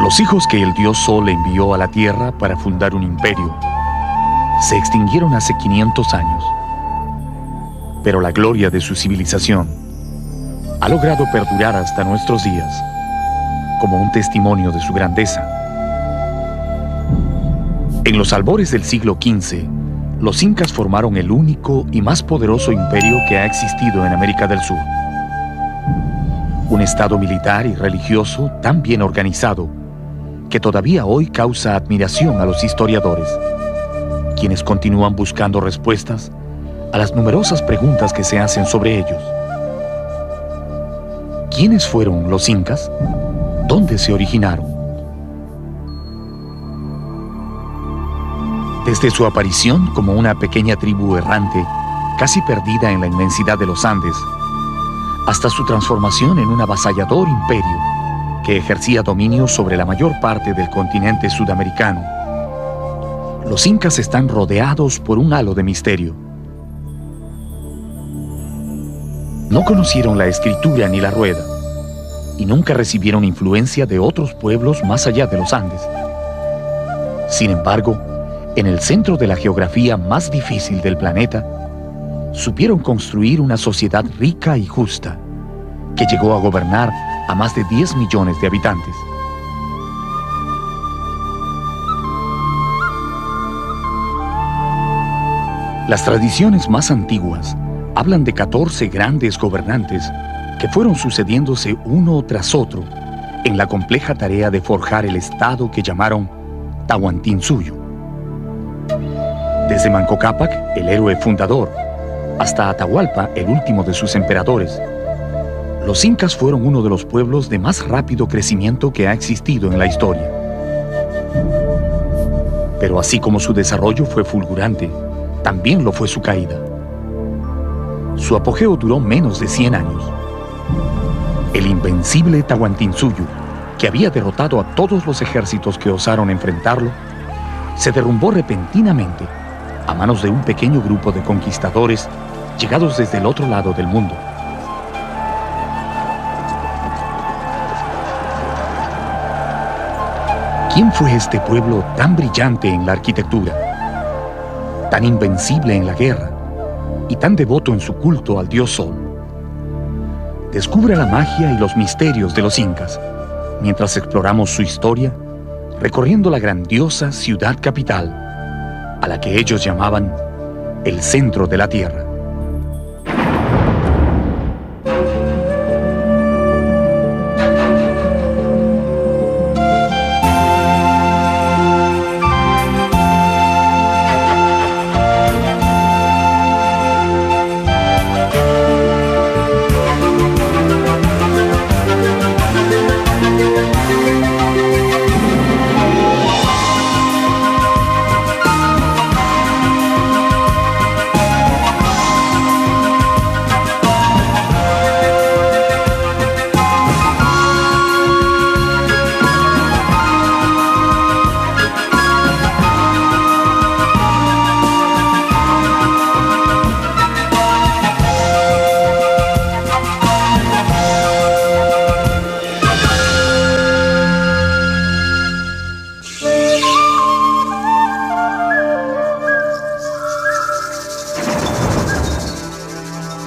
Los hijos que el dios Sol envió a la tierra para fundar un imperio se extinguieron hace 500 años. Pero la gloria de su civilización ha logrado perdurar hasta nuestros días como un testimonio de su grandeza. En los albores del siglo XV, los incas formaron el único y más poderoso imperio que ha existido en América del Sur. Un estado militar y religioso tan bien organizado que todavía hoy causa admiración a los historiadores, quienes continúan buscando respuestas a las numerosas preguntas que se hacen sobre ellos. ¿Quiénes fueron los incas? ¿Dónde se originaron? Desde su aparición como una pequeña tribu errante, casi perdida en la inmensidad de los Andes, hasta su transformación en un avasallador imperio que ejercía dominio sobre la mayor parte del continente sudamericano, los incas están rodeados por un halo de misterio. No conocieron la escritura ni la rueda, y nunca recibieron influencia de otros pueblos más allá de los Andes. Sin embargo, en el centro de la geografía más difícil del planeta, supieron construir una sociedad rica y justa, que llegó a gobernar a más de 10 millones de habitantes. Las tradiciones más antiguas hablan de 14 grandes gobernantes que fueron sucediéndose uno tras otro en la compleja tarea de forjar el estado que llamaron Tahuantinsuyo. Desde Manco Cápac, el héroe fundador, hasta Atahualpa, el último de sus emperadores, los incas fueron uno de los pueblos de más rápido crecimiento que ha existido en la historia. Pero así como su desarrollo fue fulgurante, también lo fue su caída. Su apogeo duró menos de 100 años. El invencible Tahuantinsuyo, que había derrotado a todos los ejércitos que osaron enfrentarlo, se derrumbó repentinamente a manos de un pequeño grupo de conquistadores llegados desde el otro lado del mundo. ¿Quién fue este pueblo tan brillante en la arquitectura, tan invencible en la guerra y tan devoto en su culto al dios Sol? Descubra la magia y los misterios de los incas mientras exploramos su historia, recorriendo la grandiosa ciudad capital, a la que ellos llamaban el centro de la tierra.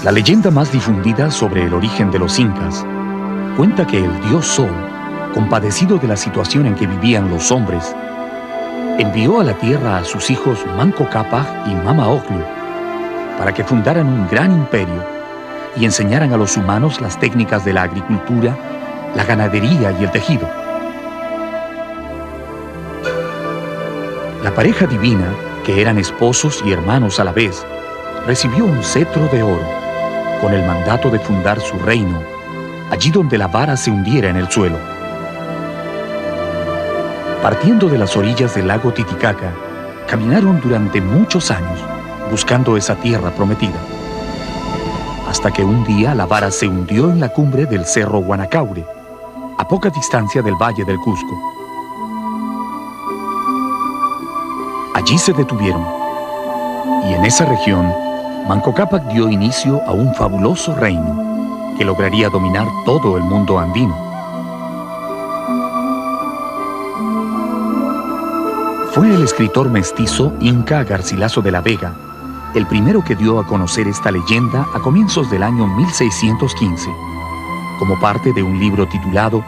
La leyenda más difundida sobre el origen de los incas cuenta que el dios Sol, compadecido de la situación en que vivían los hombres, envió a la tierra a sus hijos Manco Cápac y Mama Ocllo para que fundaran un gran imperio y enseñaran a los humanos las técnicas de la agricultura, la ganadería y el tejido. La pareja divina, que eran esposos y hermanos a la vez, recibió un cetro de oro con el mandato de fundar su reino allí donde la vara se hundiera en el suelo. Partiendo de las orillas del lago Titicaca, caminaron durante muchos años buscando esa tierra prometida, hasta que un día la vara se hundió en la cumbre del cerro Guanacaure, a poca distancia del valle del Cusco. Allí se detuvieron, y en esa región Manco Cápac dio inicio a un fabuloso reino que lograría dominar todo el mundo andino. Fue el escritor mestizo Inca Garcilaso de la Vega el primero que dio a conocer esta leyenda a comienzos del año 1615, como parte de un libro titulado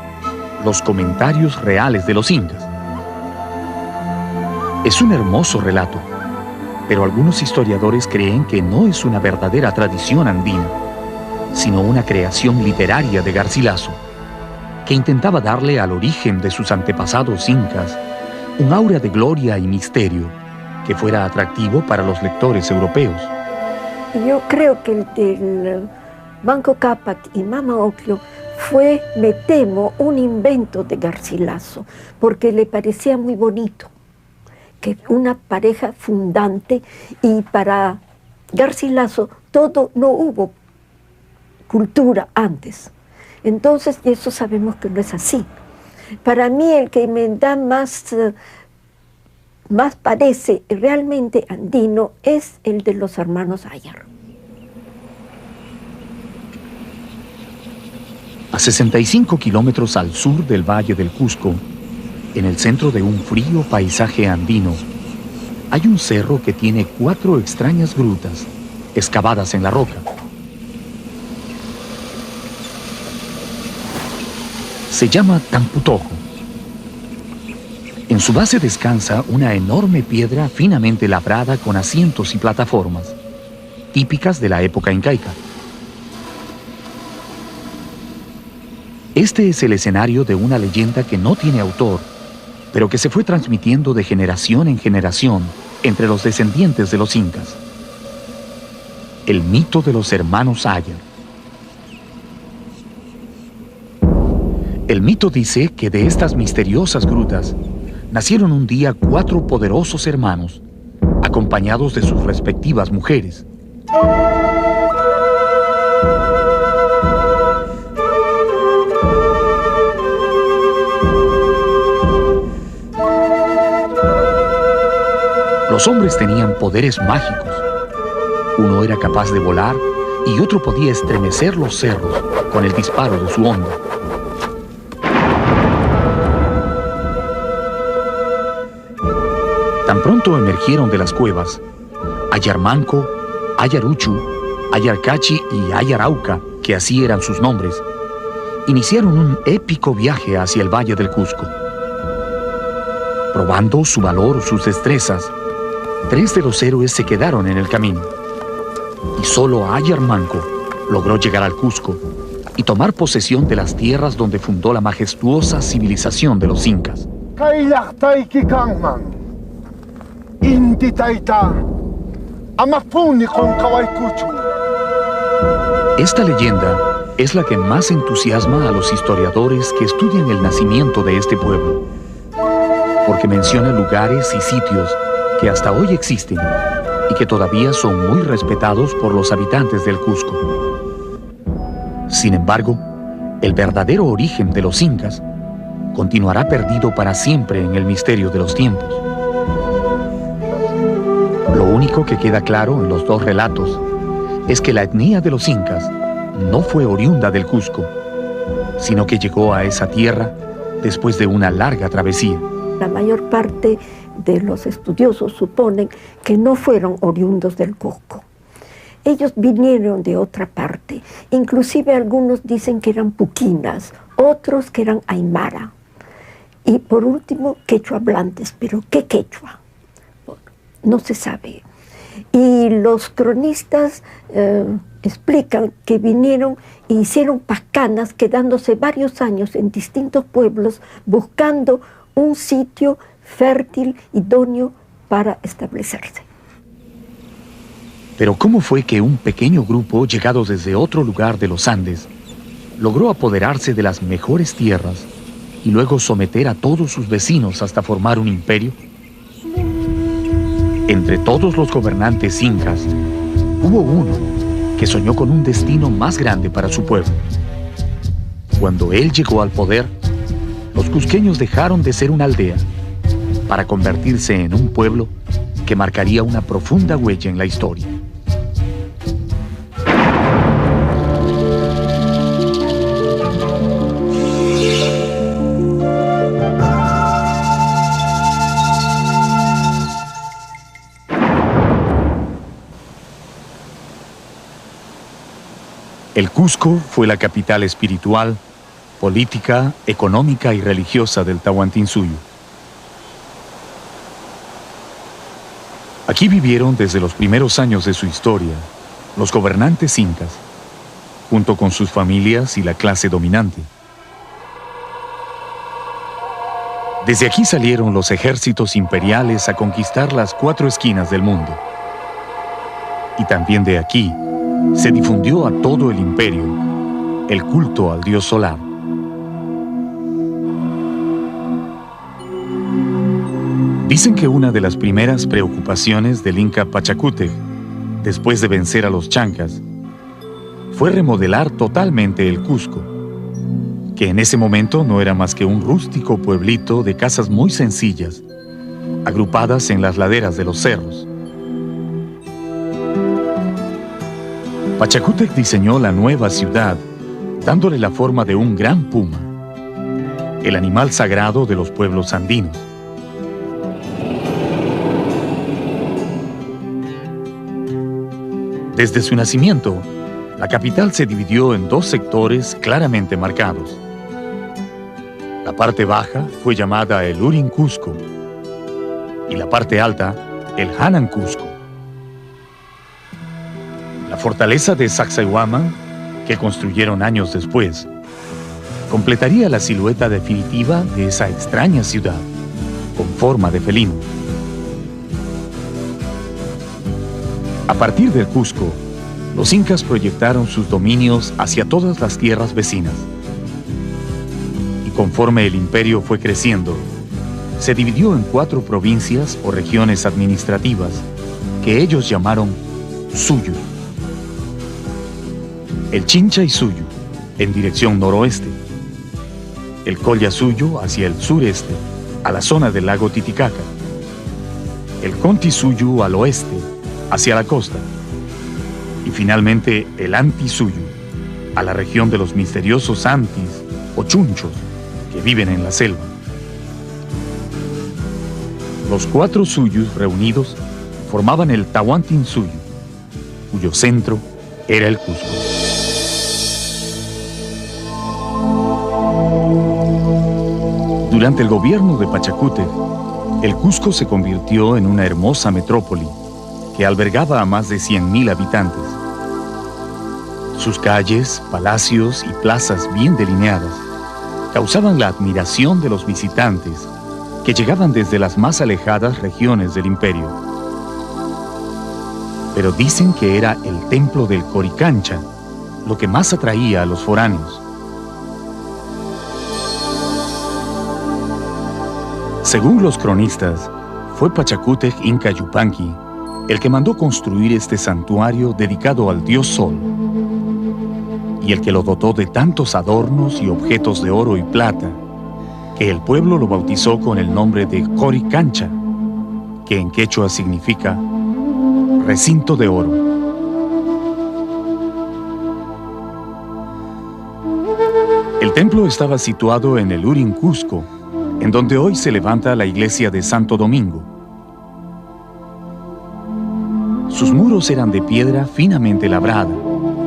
Los Comentarios Reales de los Incas. Es un hermoso relato, pero algunos historiadores creen que no es una verdadera tradición andina, sino una creación literaria de Garcilaso, que intentaba darle al origen de sus antepasados incas un aura de gloria y misterio que fuera atractivo para los lectores europeos. Yo creo que el Manco Cápac y Mama Ocllo fue, me temo, un invento de Garcilaso, porque le parecía muy bonito, que una pareja fundante, y para Garcilaso no hubo cultura antes. Entonces, eso sabemos que no es así. Para mí, el que me da más parece realmente andino es el de los hermanos Ayar. A 65 kilómetros al sur del Valle del Cusco, en el centro de un frío paisaje andino, hay un cerro que tiene 4 extrañas grutas excavadas en la roca. Se llama Tamputojo. En su base descansa una enorme piedra finamente labrada con asientos y plataformas, típicas de la época incaica. Este es el escenario de una leyenda que no tiene autor, pero que se fue transmitiendo de generación en generación entre los descendientes de los incas. El mito de los hermanos Ayar. El mito dice que de estas misteriosas grutas nacieron un día 4 poderosos hermanos, acompañados de sus respectivas mujeres. Los hombres tenían poderes mágicos. Uno era capaz de volar y otro podía estremecer los cerros con el disparo de su onda. Tan pronto emergieron de las cuevas, Ayarmanco, Ayaruchu, Ayarcachi y Ayarauca, que así eran sus nombres, iniciaron un épico viaje hacia el Valle del Cusco. Probando su valor, sus destrezas, 3 de los héroes se quedaron en el camino, y solo Ayarmanco logró llegar al Cusco y tomar posesión de las tierras donde fundó la majestuosa civilización de los incas. Esta leyenda es la que más entusiasma a los historiadores que estudian el nacimiento de este pueblo, porque menciona lugares y sitios que hasta hoy existen y que todavía son muy respetados por los habitantes del Cusco. Sin embargo, el verdadero origen de los incas continuará perdido para siempre en el misterio de los tiempos. Lo único que queda claro en los 2 relatos es que la etnia de los incas no fue oriunda del Cusco, sino que llegó a esa tierra después de una larga travesía. La mayor parte de los estudiosos suponen que no fueron oriundos del Cusco. Ellos vinieron de otra parte. Inclusive algunos dicen que eran puquinas, otros que eran aymara. Y por último, quechua hablantes. ¿Pero qué quechua? No se sabe. Y los cronistas explican que vinieron e hicieron pacanas, quedándose varios años en distintos pueblos buscando un sitio fértil, idóneo para establecerse. Pero ¿cómo fue que un pequeño grupo llegado desde otro lugar de los Andes logró apoderarse de las mejores tierras y luego someter a todos sus vecinos hasta formar un imperio? Entre todos los gobernantes incas, hubo uno que soñó con un destino más grande para su pueblo. Cuando él llegó al poder, los cusqueños dejaron de ser una aldea para convertirse en un pueblo que marcaría una profunda huella en la historia. El Cusco fue la capital espiritual, política, económica y religiosa del Tahuantinsuyo. Aquí vivieron desde los primeros años de su historia los gobernantes incas, junto con sus familias y la clase dominante. Desde aquí salieron los ejércitos imperiales a conquistar las 4 esquinas del mundo. Y también de aquí se difundió a todo el imperio el culto al dios solar. Dicen que una de las primeras preocupaciones del Inca Pachacútec, después de vencer a los chancas, fue remodelar totalmente el Cusco, que en ese momento no era más que un rústico pueblito de casas muy sencillas, agrupadas en las laderas de los cerros. Pachacútec diseñó la nueva ciudad, dándole la forma de un gran puma, el animal sagrado de los pueblos andinos. Desde su nacimiento, la capital se dividió en 2 sectores claramente marcados. La parte baja fue llamada el Urin Cusco y la parte alta el Hanan Cusco. La fortaleza de Sacsayhuaman, que construyeron años después, completaría la silueta definitiva de esa extraña ciudad, con forma de felino. A partir del Cusco, los incas proyectaron sus dominios hacia todas las tierras vecinas. Y conforme el imperio fue creciendo, se dividió en 4 provincias o regiones administrativas que ellos llamaron Suyu. El Chincha-Suyu, en dirección noroeste. El Collasuyu hacia el sureste, a la zona del lago Titicaca. El Conti-Suyu al oeste, hacia la costa. Y finalmente el Anti-Suyu, a la región de los misteriosos Antis o Chunchos que viven en la selva. Los 4 Suyus reunidos formaban el Tahuantinsuyo, cuyo centro era el Cusco. Durante el gobierno de Pachacútec, el Cusco se convirtió en una hermosa metrópoli que albergaba a más de 100,000 habitantes. Sus calles, palacios y plazas bien delineadas causaban la admiración de los visitantes que llegaban desde las más alejadas regiones del imperio. Pero dicen que era el templo del Coricancha lo que más atraía a los foráneos. Según los cronistas, fue Pachacútec Inca Yupanqui el que mandó construir este santuario dedicado al dios Sol, y el que lo dotó de tantos adornos y objetos de oro y plata, que el pueblo lo bautizó con el nombre de Coricancha, que en quechua significa recinto de oro. El templo estaba situado en el Urin Cusco, en donde hoy se levanta la iglesia de Santo Domingo. Sus muros eran de piedra finamente labrada,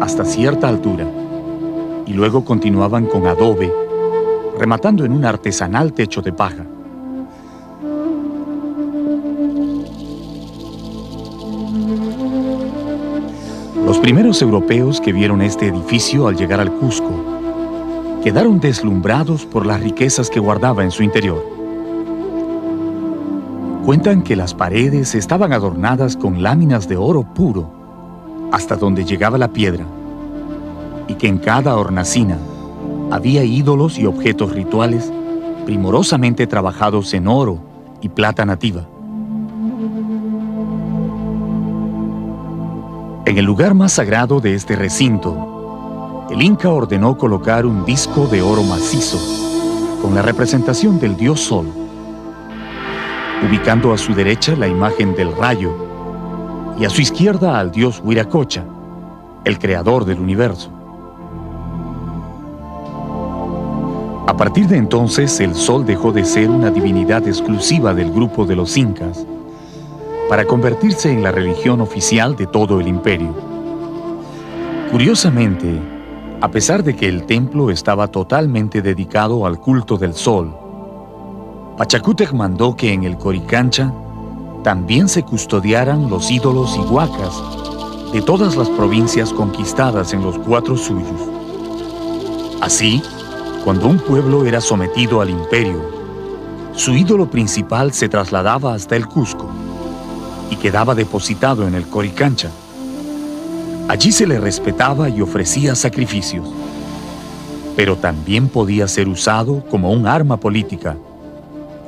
hasta cierta altura, y luego continuaban con adobe, rematando en un artesanal techo de paja. Los primeros europeos que vieron este edificio al llegar al Cusco quedaron deslumbrados por las riquezas que guardaba en su interior. Cuentan que las paredes estaban adornadas con láminas de oro puro, hasta donde llegaba la piedra, y que en cada hornacina había ídolos y objetos rituales primorosamente trabajados en oro y plata nativa. En el lugar más sagrado de este recinto, el Inca ordenó colocar un disco de oro macizo con la representación del dios Sol, ubicando a su derecha la imagen del rayo y a su izquierda al dios Huiracocha, el creador del universo. A partir de entonces, el Sol dejó de ser una divinidad exclusiva del grupo de los incas para convertirse en la religión oficial de todo el imperio. Curiosamente, A pesar de que el templo estaba totalmente dedicado al culto del sol, Pachacútec mandó que en el Coricancha también se custodiaran los ídolos y huacas de todas las provincias conquistadas en los 4 suyos. Así, cuando un pueblo era sometido al imperio, su ídolo principal se trasladaba hasta el Cusco y quedaba depositado en el Coricancha. Allí se le respetaba y ofrecía sacrificios, pero también podía ser usado como un arma política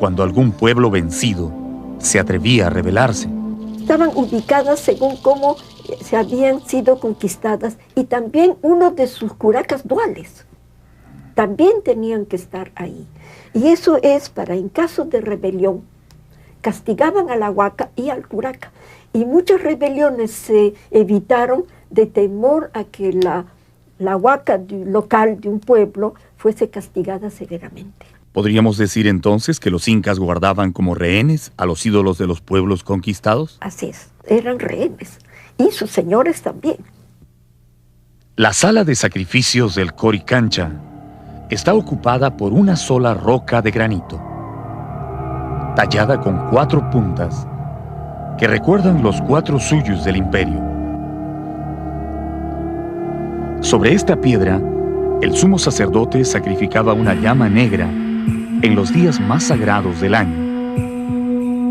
cuando algún pueblo vencido se atrevía a rebelarse. Estaban ubicadas según cómo se habían sido conquistadas, y también uno de sus curacas duales también tenían que estar ahí. Y eso es para, en caso de rebelión, castigaban a la huaca y al curaca. Y muchas rebeliones se evitaron de temor a que la huaca local de un pueblo fuese castigada severamente. ¿Podríamos decir entonces que los incas guardaban como rehenes a los ídolos de los pueblos conquistados? Así es, eran rehenes, y sus señores también. La sala de sacrificios del Coricancha está ocupada por una sola roca de granito, tallada con 4 puntas, que recuerdan los 4 suyos del imperio. Sobre esta piedra, el sumo sacerdote sacrificaba una llama negra en los días más sagrados del año,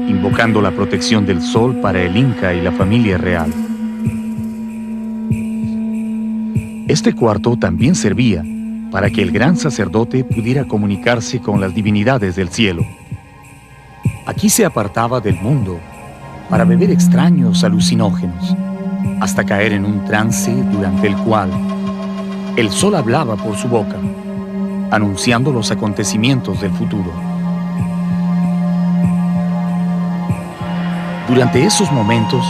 invocando la protección del sol para el Inca y la familia real. Este cuarto también servía para que el gran sacerdote pudiera comunicarse con las divinidades del cielo. Aquí se apartaba del mundo para beber extraños alucinógenos, hasta caer en un trance durante el cual el sol hablaba por su boca, anunciando los acontecimientos del futuro. Durante esos momentos,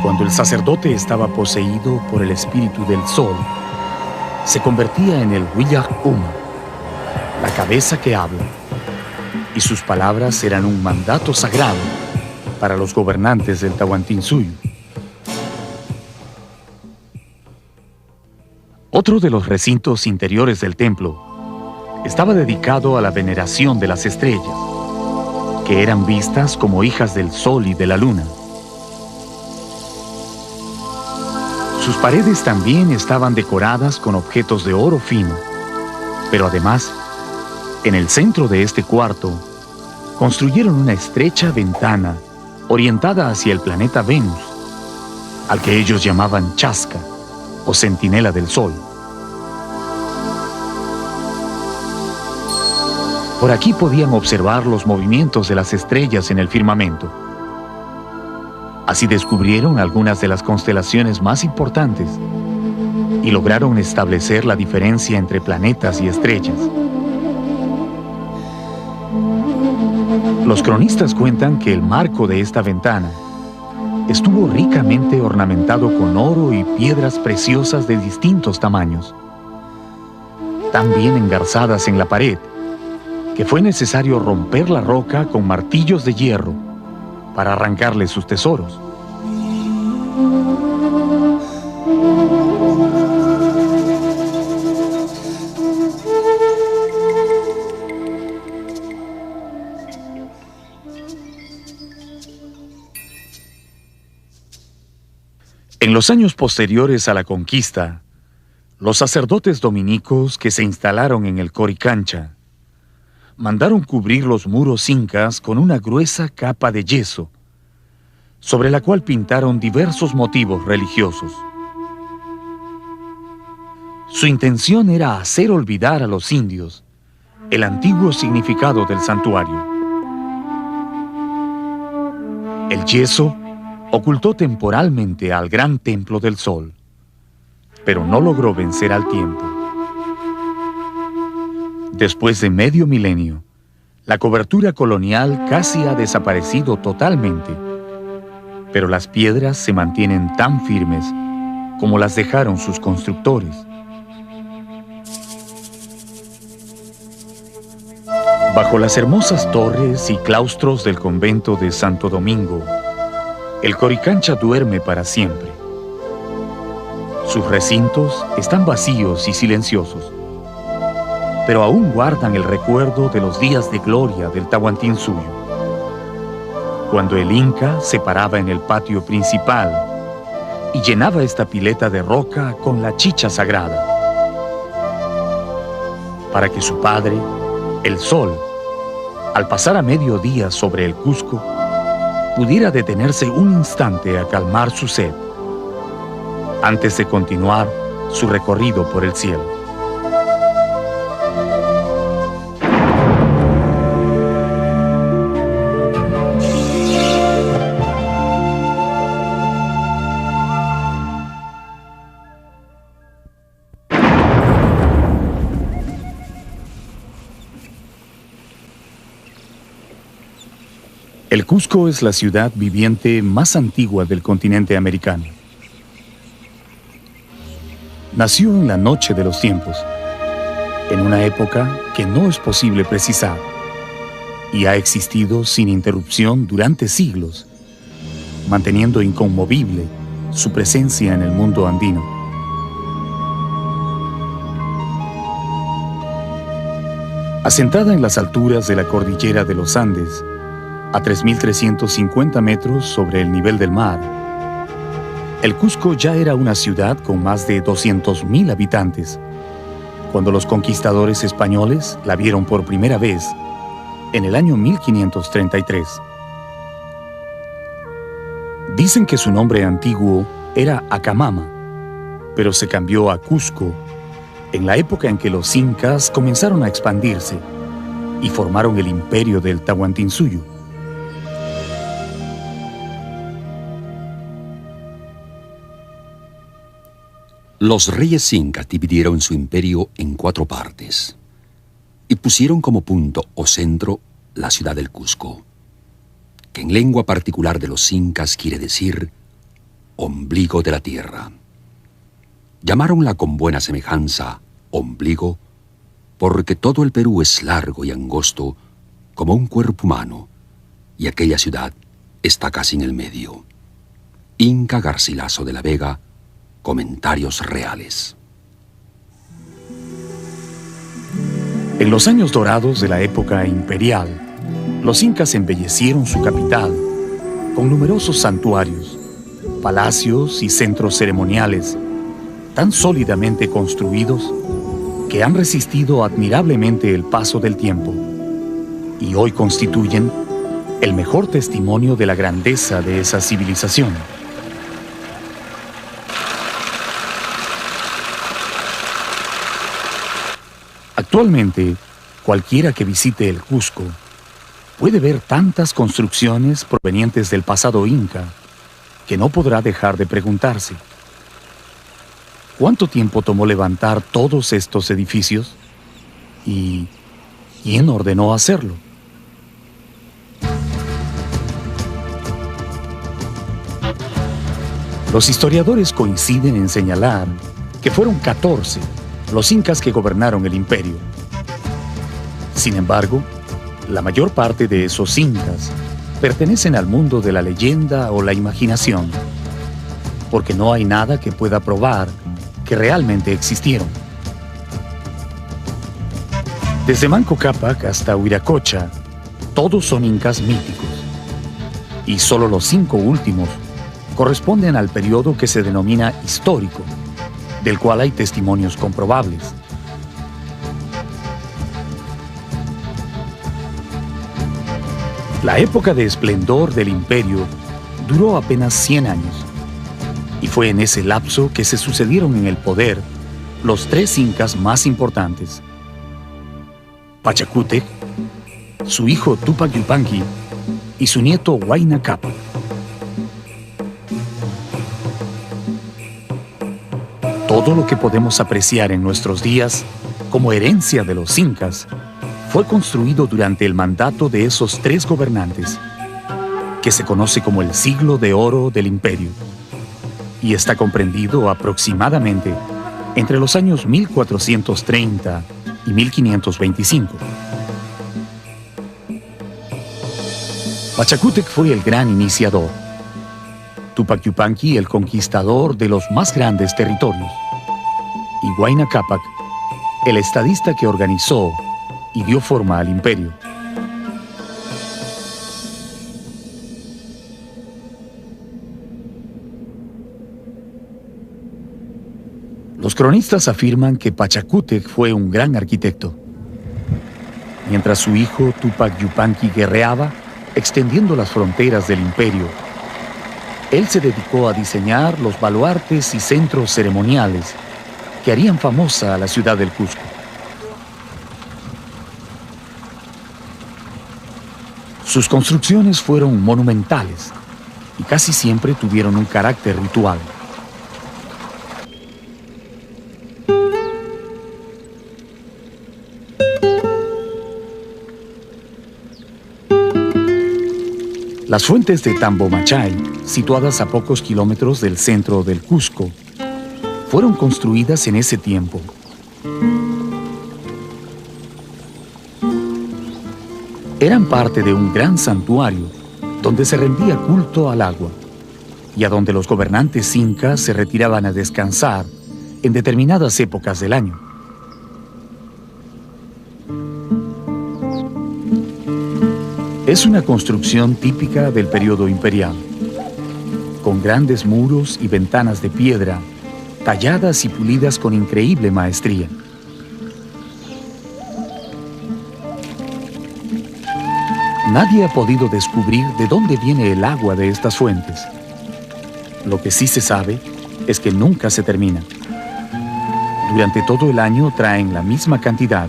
cuando el sacerdote estaba poseído por el espíritu del sol, se convertía en el Huillac Uma, la cabeza que habla, y sus palabras eran un mandato sagrado para los gobernantes del Tahuantinsuyo. Otro de los recintos interiores del templo estaba dedicado a la veneración de las estrellas, que eran vistas como hijas del sol y de la luna. Sus paredes también estaban decoradas con objetos de oro fino, pero además, en el centro de este cuarto, construyeron una estrecha ventana orientada hacia el planeta Venus, al que ellos llamaban Chasca, o centinela del sol. Por aquí podían observar los movimientos de las estrellas en el firmamento. Así descubrieron algunas de las constelaciones más importantes y lograron establecer la diferencia entre planetas y estrellas. Los cronistas cuentan que el marco de esta ventana estuvo ricamente ornamentado con oro y piedras preciosas de distintos tamaños, tan bien engarzadas en la pared que fue necesario romper la roca con martillos de hierro para arrancarle sus tesoros. En los años posteriores a la conquista, los sacerdotes dominicos que se instalaron en el Coricancha mandaron cubrir los muros incas con una gruesa capa de yeso, sobre la cual pintaron diversos motivos religiosos. Su intención era hacer olvidar a los indios el antiguo significado del santuario. El yeso ocultó temporalmente al gran templo del sol, pero no logró vencer al tiempo. Después de medio milenio, la cobertura colonial casi ha desaparecido totalmente, pero las piedras se mantienen tan firmes como las dejaron sus constructores. Bajo las hermosas torres y claustros del convento de Santo Domingo, el Coricancha duerme para siempre. Sus recintos están vacíos y silenciosos, pero aún guardan el recuerdo de los días de gloria del Tahuantinsuyo, cuando el Inca se paraba en el patio principal y llenaba esta pileta de roca con la chicha sagrada, para que su padre, el sol, al pasar a mediodía sobre el Cusco, pudiera detenerse un instante a calmar su sed, antes de continuar su recorrido por el cielo. El Cusco es la ciudad viviente más antigua del continente americano. Nació en la noche de los tiempos, en una época que no es posible precisar, y ha existido sin interrupción durante siglos, manteniendo inconmovible su presencia en el mundo andino. Asentada en las alturas de la cordillera de los Andes, a 3.350 metros sobre el nivel del mar, el Cusco ya era una ciudad con más de 200.000 habitantes, cuando los conquistadores españoles la vieron por primera vez en el año 1533. Dicen que su nombre antiguo era Acamama, pero se cambió a Cusco en la época en que los incas comenzaron a expandirse y formaron el imperio del Tahuantinsuyo. Los reyes incas dividieron su imperio en 4 partes y pusieron como punto o centro la ciudad del Cusco, que en lengua particular de los incas quiere decir ombligo de la tierra. Llamaronla con buena semejanza ombligo porque todo el Perú es largo y angosto como un cuerpo humano y aquella ciudad está casi en el medio. Inca Garcilaso de la Vega, Comentarios Reales. En los años dorados de la época imperial, los incas embellecieron su capital con numerosos santuarios, palacios y centros ceremoniales tan sólidamente construidos que han resistido admirablemente el paso del tiempo y hoy constituyen el mejor testimonio de la grandeza de esa civilización. Actualmente, cualquiera que visite el Cusco puede ver tantas construcciones provenientes del pasado inca que no podrá dejar de preguntarse: ¿cuánto tiempo tomó levantar todos estos edificios? ¿Y quién ordenó hacerlo? Los historiadores coinciden en señalar que fueron 14 los incas que gobernaron el imperio. Sin embargo, la mayor parte de esos incas pertenecen al mundo de la leyenda o la imaginación, porque no hay nada que pueda probar que realmente existieron. Desde Manco Cápac hasta Huiracocha, todos son incas míticos, y solo los 5 últimos corresponden al periodo que se denomina histórico, del cual hay testimonios comprobables. La época de esplendor del imperio duró apenas 100 años, y fue en ese lapso que se sucedieron en el poder los 3 incas más importantes: Pachacútec, su hijo Tupac Yupanqui y su nieto Huayna Cápac. Todo lo que podemos apreciar en nuestros días como herencia de los incas fue construido durante el mandato de esos 3 gobernantes, que se conoce como el siglo de oro del imperio, y está comprendido aproximadamente entre los años 1430 y 1525. Pachacútec fue el gran iniciador. Tupac Yupanqui, el conquistador de los más grandes territorios, y Huayna Cápac, el estadista que organizó y dio forma al imperio. Los cronistas afirman que Pachacútec fue un gran arquitecto. Mientras su hijo Tupac Yupanqui guerreaba, extendiendo las fronteras del imperio, él se dedicó a diseñar los baluartes y centros ceremoniales que harían famosa a la ciudad del Cusco. Sus construcciones fueron monumentales y casi siempre tuvieron un carácter ritual. Las fuentes de Tambomachay, situadas a pocos kilómetros del centro del Cusco, fueron construidas en ese tiempo. Eran parte de un gran santuario donde se rendía culto al agua y a donde los gobernantes incas se retiraban a descansar en determinadas épocas del año. Es una construcción típica del periodo imperial, con grandes muros y ventanas de piedra, talladas y pulidas con increíble maestría. Nadie ha podido descubrir de dónde viene el agua de estas fuentes. Lo que sí se sabe es que nunca se termina. Durante todo el año traen la misma cantidad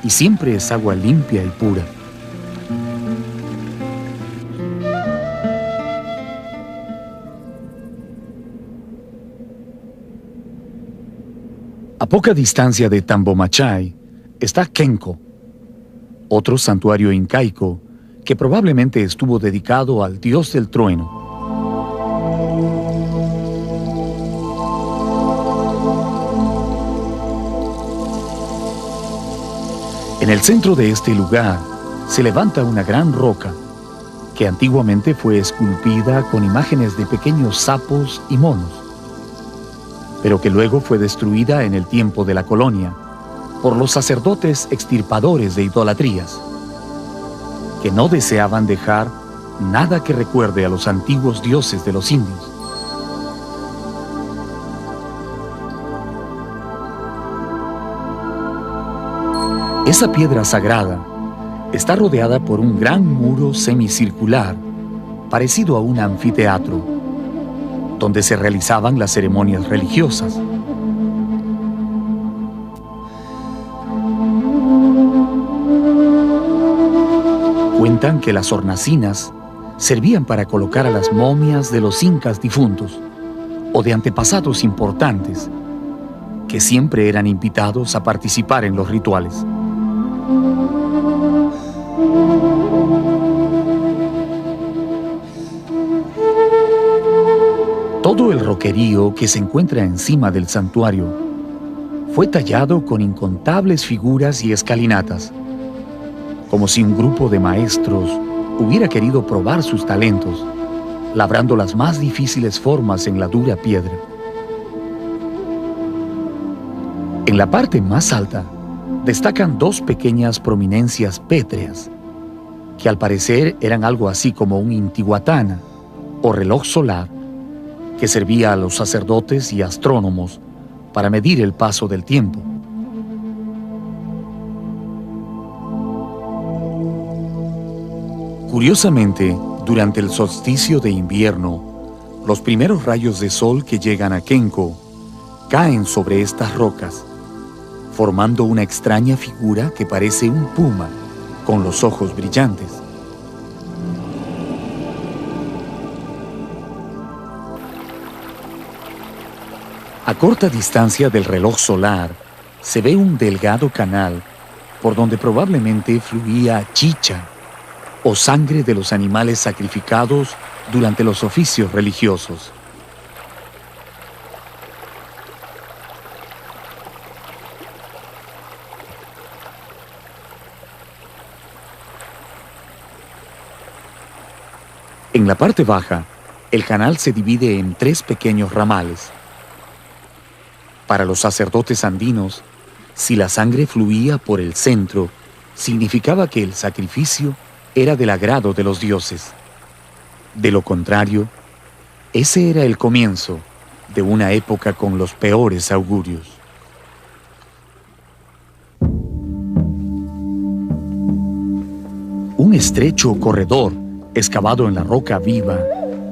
y siempre es agua limpia y pura. A poca distancia de Tambomachay está Kenko, otro santuario incaico que probablemente estuvo dedicado al dios del trueno. En el centro de este lugar se levanta una gran roca que antiguamente fue esculpida con imágenes de pequeños sapos y monos, pero que luego fue destruida en el tiempo de la colonia por los sacerdotes extirpadores de idolatrías, que no deseaban dejar nada que recuerde a los antiguos dioses de los indios. Esa piedra sagrada está rodeada por un gran muro semicircular, parecido a un anfiteatro, donde se realizaban las ceremonias religiosas. Cuentan que las hornacinas servían para colocar a las momias de los incas difuntos o de antepasados importantes, que siempre eran invitados a participar en los rituales. Todo el roquerío que se encuentra encima del santuario fue tallado con incontables figuras y escalinatas, como si un grupo de maestros hubiera querido probar sus talentos, labrando las más difíciles formas en la dura piedra. En la parte más alta destacan dos pequeñas prominencias pétreas, que al parecer eran algo así como un intihuatana o reloj solar que servía a los sacerdotes y astrónomos para medir el paso del tiempo. Curiosamente, durante el solsticio de invierno, los primeros rayos de sol que llegan a Kenko caen sobre estas rocas, formando una extraña figura que parece un puma con los ojos brillantes. A corta distancia del reloj solar se ve un delgado canal por donde probablemente fluía chicha o sangre de los animales sacrificados durante los oficios religiosos. En la parte baja el canal se divide en 3 pequeños ramales. Para los sacerdotes andinos, si la sangre fluía por el centro, significaba que el sacrificio era del agrado de los dioses. De lo contrario, ese era el comienzo de una época con los peores augurios. Un estrecho corredor, excavado en la roca viva,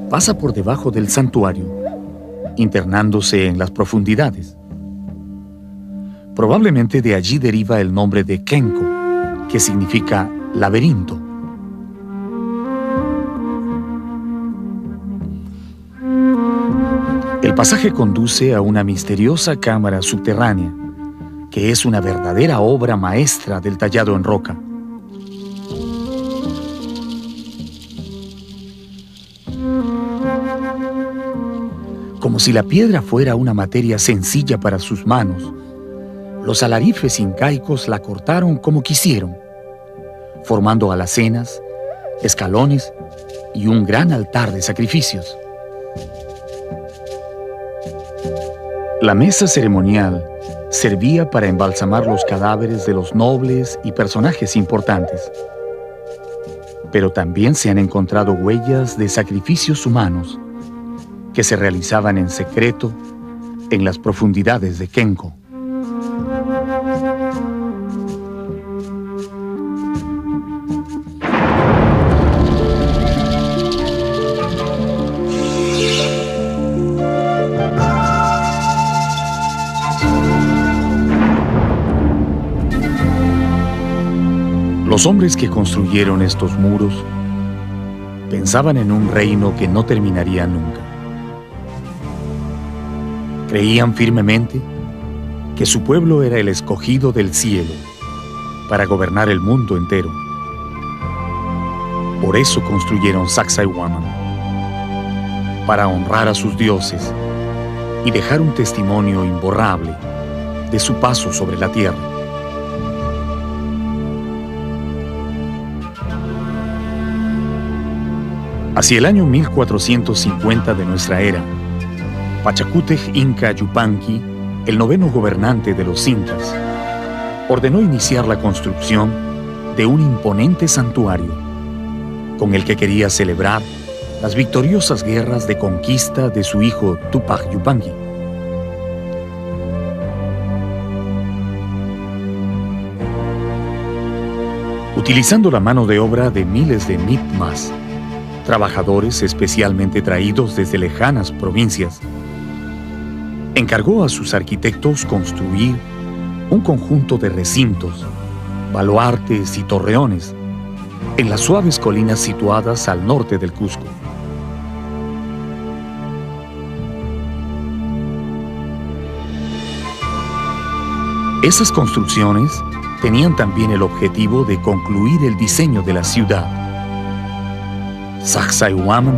pasa por debajo del santuario, internándose en las profundidades. Probablemente de allí deriva el nombre de Kenko, que significa laberinto. El pasaje conduce a una misteriosa cámara subterránea, que es una verdadera obra maestra del tallado en roca. Como si la piedra fuera una materia sencilla para sus manos, los alarifes incaicos la cortaron como quisieron, formando alacenas, escalones y un gran altar de sacrificios. La mesa ceremonial servía para embalsamar los cadáveres de los nobles y personajes importantes. Pero también se han encontrado huellas de sacrificios humanos que se realizaban en secreto en las profundidades de Kenko. Los hombres que construyeron estos muros pensaban en un reino que no terminaría nunca. Creían firmemente que su pueblo era el escogido del cielo para gobernar el mundo entero. Por eso construyeron Sacsayhuaman, para honrar a sus dioses y dejar un testimonio imborrable de su paso sobre la tierra. Hacia el año 1450 de nuestra era, Pachacútec Inca Yupanqui, el noveno gobernante de los incas, ordenó iniciar la construcción de un imponente santuario, con el que quería celebrar las victoriosas guerras de conquista de su hijo Tupac Yupanqui. Utilizando la mano de obra de miles de mitmas, trabajadores especialmente traídos desde lejanas provincias, encargó a sus arquitectos construir un conjunto de recintos, baluartes y torreones en las suaves colinas situadas al norte del Cusco. Esas construcciones tenían también el objetivo de concluir el diseño de la ciudad. Sacsayhuaman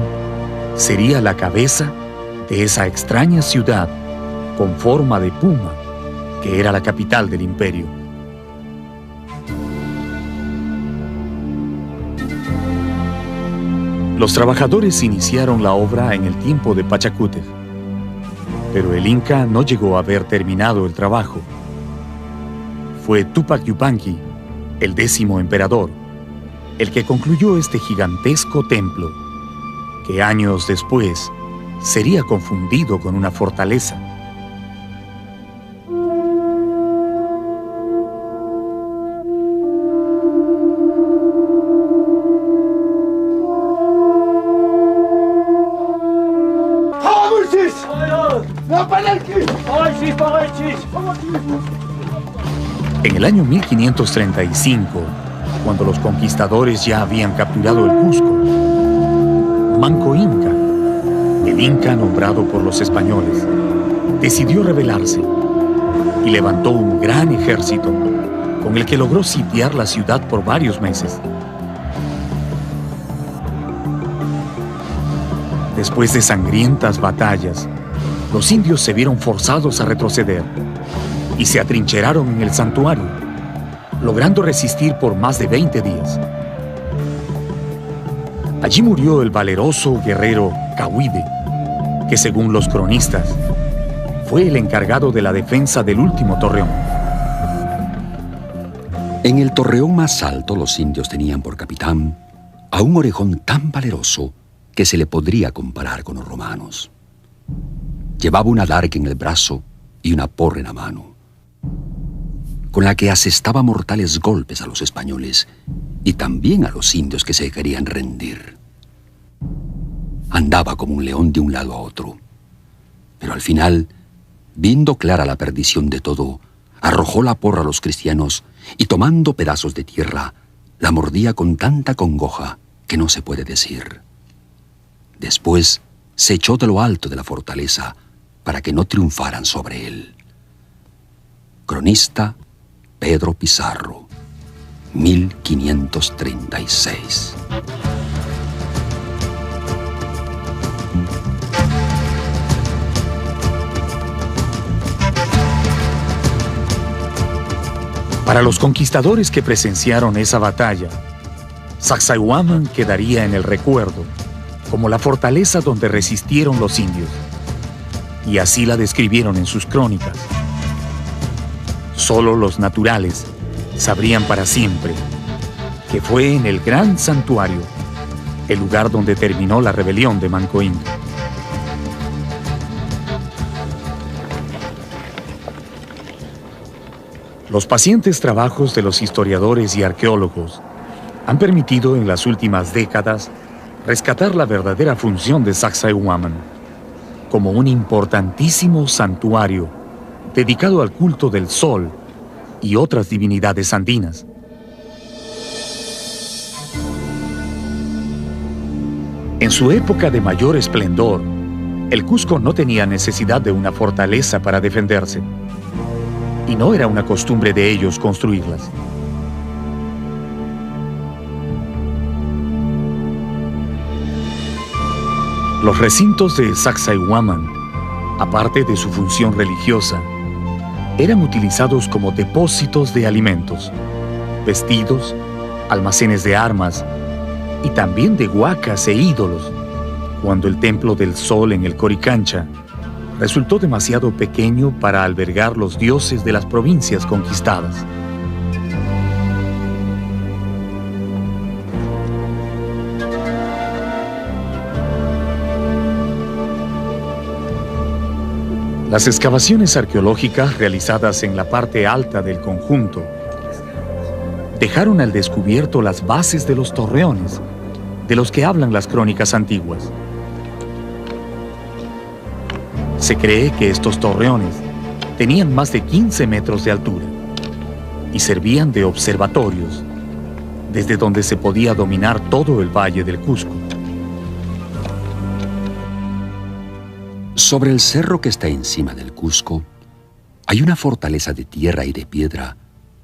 sería la cabeza de esa extraña ciudad con forma de puma que era la capital del imperio. Los trabajadores iniciaron la obra en el tiempo de Pachacútec, pero el Inca no llegó a haber terminado el trabajo. Fue Tupac Yupanqui, el 10º emperador, el que concluyó este gigantesco templo, que años después sería confundido con una fortaleza. En el año 1535, cuando los conquistadores ya habían capturado el Cusco, Manco Inca, el Inca nombrado por los españoles, decidió rebelarse y levantó un gran ejército con el que logró sitiar la ciudad por varios meses. Después de sangrientas batallas, los indios se vieron forzados a retroceder y se atrincheraron en el santuario, logrando resistir por más de 20 días. Allí murió el valeroso guerrero Cahuide, que según los cronistas, fue el encargado de la defensa del último torreón. En el torreón más alto los indios tenían por capitán a un orejón tan valeroso que se le podría comparar con los romanos. Llevaba una adarga en el brazo y una porra en la mano, con la que asestaba mortales golpes a los españoles y también a los indios que se querían rendir. Andaba como un león de un lado a otro, pero al final, viendo clara la perdición de todo, arrojó la porra a los cristianos y tomando pedazos de tierra, la mordía con tanta congoja que no se puede decir. Después se echó de lo alto de la fortaleza para que no triunfaran sobre él. Cronista Pedro Pizarro, 1536. Para los conquistadores que presenciaron esa batalla, Sacsayhuaman quedaría en el recuerdo como la fortaleza donde resistieron los indios, y así la describieron en sus crónicas. Solo los naturales sabrían para siempre que fue en el gran santuario, el lugar donde terminó la rebelión de Manco Inca. Los pacientes trabajos de los historiadores y arqueólogos han permitido en las últimas décadas rescatar la verdadera función de Sacsayhuaman como un importantísimo santuario dedicado al culto del sol y otras divinidades andinas. En su época de mayor esplendor, el Cusco no tenía necesidad de una fortaleza para defenderse, y no era una costumbre de ellos construirlas. Los recintos de Sacsayhuaman, aparte de su función religiosa, eran utilizados como depósitos de alimentos, vestidos, almacenes de armas y también de huacas e ídolos, cuando el templo del sol en el Coricancha resultó demasiado pequeño para albergar los dioses de las provincias conquistadas. Las excavaciones arqueológicas realizadas en la parte alta del conjunto dejaron al descubierto las bases de los torreones de los que hablan las crónicas antiguas. Se cree que estos torreones tenían más de 15 metros de altura y servían de observatorios, desde donde se podía dominar todo el valle del Cusco. Sobre el cerro que está encima del Cusco, hay una fortaleza de tierra y de piedra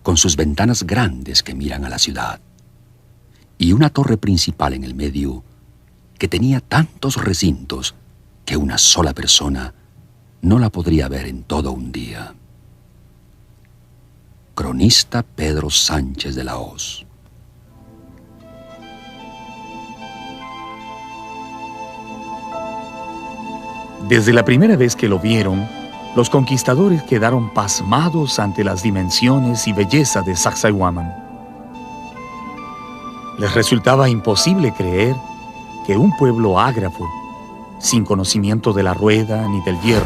con sus ventanas grandes que miran a la ciudad, y una torre principal en el medio que tenía tantos recintos que una sola persona no la podría ver en todo un día. Cronista Pedro Sánchez de la Hoz. Desde la primera vez que lo vieron, los conquistadores quedaron pasmados ante las dimensiones y belleza de Sacsayhuaman. Les resultaba imposible creer que un pueblo ágrafo, sin conocimiento de la rueda ni del hierro,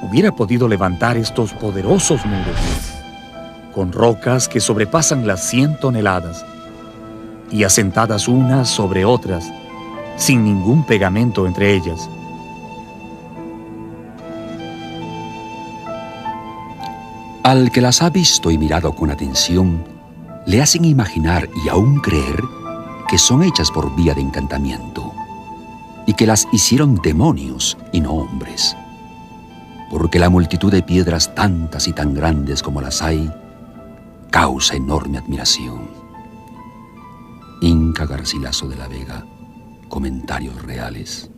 hubiera podido levantar estos poderosos muros, con rocas que sobrepasan las 100 toneladas, y asentadas unas sobre otras, sin ningún pegamento entre ellas. Al que las ha visto y mirado con atención, le hacen imaginar y aún creer que son hechas por vía de encantamiento y que las hicieron demonios y no hombres, porque la multitud de piedras tantas y tan grandes como las hay causa enorme admiración. Inca Garcilaso de la Vega, Comentarios Reales.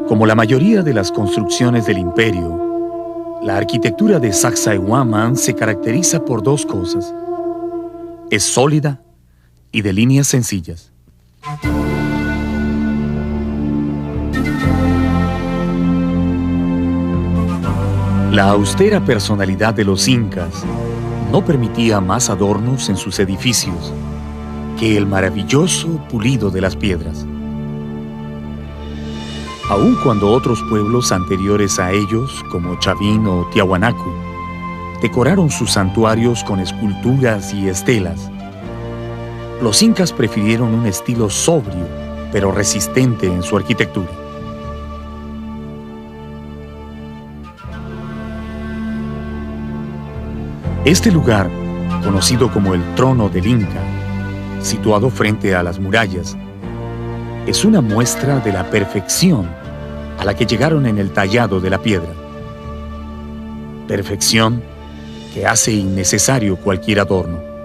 Como la mayoría de las construcciones del imperio, la arquitectura de Sacsayhuaman se caracteriza por dos cosas. Es sólida y de líneas sencillas. La austera personalidad de los incas no permitía más adornos en sus edificios que el maravilloso pulido de las piedras. Aun cuando otros pueblos anteriores a ellos, como Chavín o Tiahuanacu, decoraron sus santuarios con esculturas y estelas, los incas prefirieron un estilo sobrio, pero resistente en su arquitectura. Este lugar, conocido como el Trono del Inca, situado frente a las murallas, es una muestra de la perfección a la que llegaron en el tallado de la piedra. Perfección que hace innecesario cualquier adorno.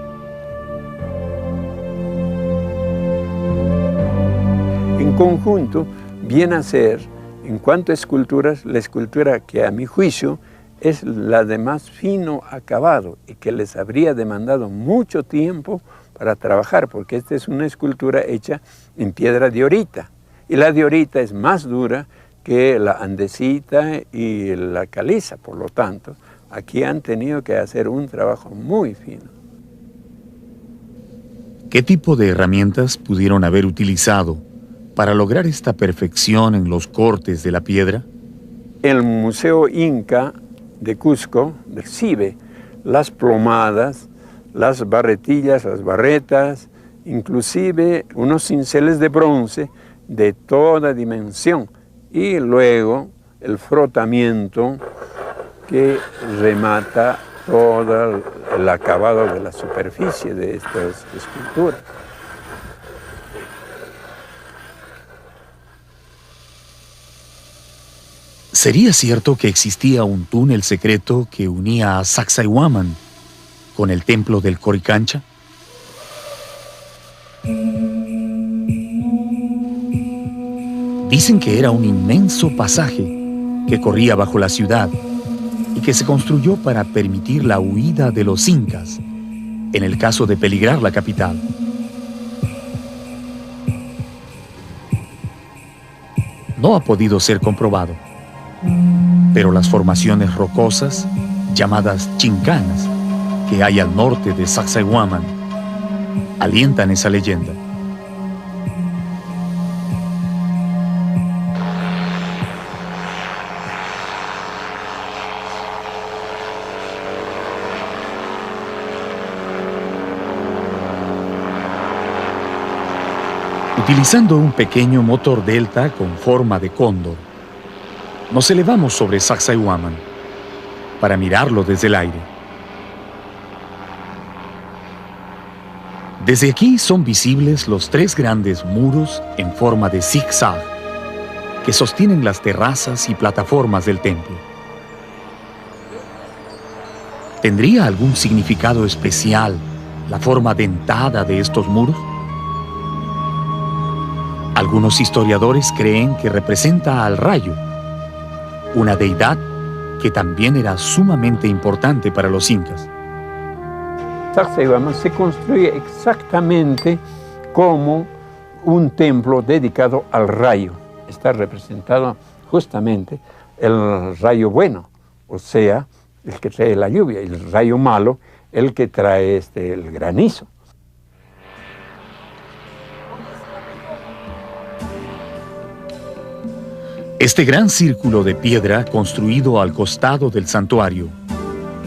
En conjunto, viene a ser, en cuanto a esculturas, la escultura que a mi juicio es la de más fino acabado y que les habría demandado mucho tiempo para trabajar, porque esta es una escultura hecha en piedra diorita, y la diorita es más dura que la andesita y la caliza, por lo tanto, aquí han tenido que hacer un trabajo muy fino. ¿Qué tipo de herramientas pudieron haber utilizado para lograr esta perfección en los cortes de la piedra? El Museo Inca de Cusco exhibe las plomadas, las barretillas, las barretas, inclusive unos cinceles de bronce de toda dimensión, y luego el frotamiento que remata todo el acabado de la superficie de estas esculturas. ¿Sería cierto que existía un túnel secreto que unía a Sacsayhuaman con el templo del Coricancha? Dicen que era un inmenso pasaje que corría bajo la ciudad y que se construyó para permitir la huida de los incas en el caso de peligrar la capital. No ha podido ser comprobado, pero las formaciones rocosas, llamadas chincanas, que hay al norte de Sacsayhuaman, alientan esa leyenda. Utilizando un pequeño motor delta con forma de cóndor, nos elevamos sobre Sacsayhuaman para mirarlo desde el aire. Desde aquí son visibles los 3 grandes muros en forma de zigzag que sostienen las terrazas y plataformas del templo. ¿Tendría algún significado especial la forma dentada de estos muros? Algunos historiadores creen que representa al rayo, una deidad que también era sumamente importante para los incas. Sacsayhuaman se construye exactamente como un templo dedicado al rayo. Está representado justamente el rayo bueno, o sea, el que trae la lluvia, y el rayo malo, el que trae el granizo. Este gran círculo de piedra construido al costado del santuario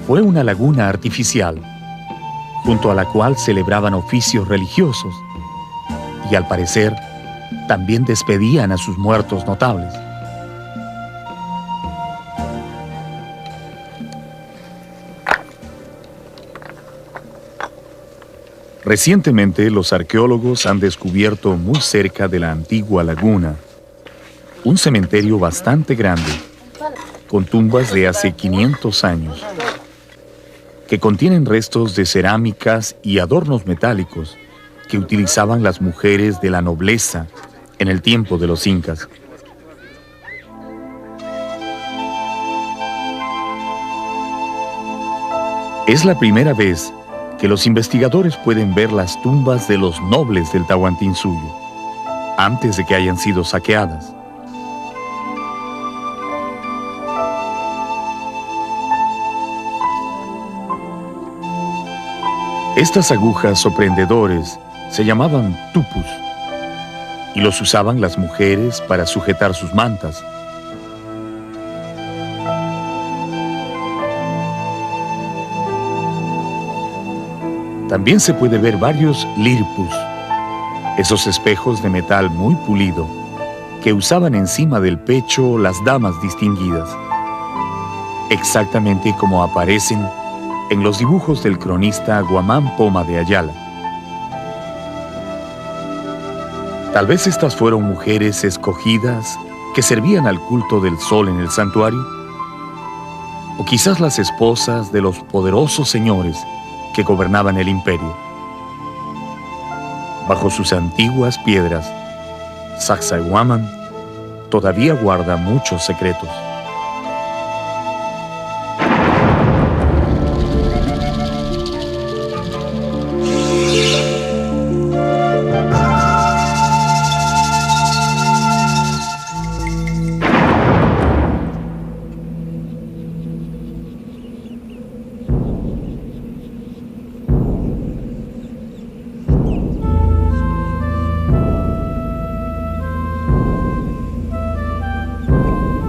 fue una laguna artificial, junto a la cual celebraban oficios religiosos y, al parecer, también despedían a sus muertos notables. Recientemente, los arqueólogos han descubierto muy cerca de la antigua laguna un cementerio bastante grande, con tumbas de hace 500 años, que contienen restos de cerámicas y adornos metálicos que utilizaban las mujeres de la nobleza en el tiempo de los incas. Es la primera vez que los investigadores pueden ver las tumbas de los nobles del Tahuantinsuyo, antes de que hayan sido saqueadas. Estas agujas o prendedores se llamaban tupus y los usaban las mujeres para sujetar sus mantas. También se puede ver varios lirpus, esos espejos de metal muy pulido que usaban encima del pecho las damas distinguidas, exactamente como aparecen en los dibujos del cronista Guamán Poma de Ayala. Tal vez estas fueron mujeres escogidas que servían al culto del sol en el santuario, o quizás las esposas de los poderosos señores que gobernaban el imperio. Bajo sus antiguas piedras, Sacsayhuaman todavía guarda muchos secretos.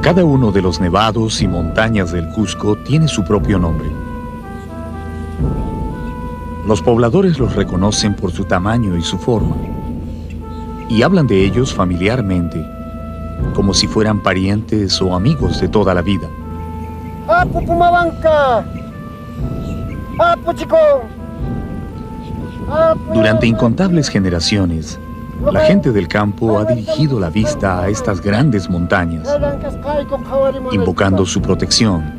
Cada uno de los nevados y montañas del Cusco tiene su propio nombre. Los pobladores los reconocen por su tamaño y su forma, y hablan de ellos familiarmente, como si fueran parientes o amigos de toda la vida. Durante incontables generaciones, la gente del campo ha dirigido la vista a estas grandes montañas, invocando su protección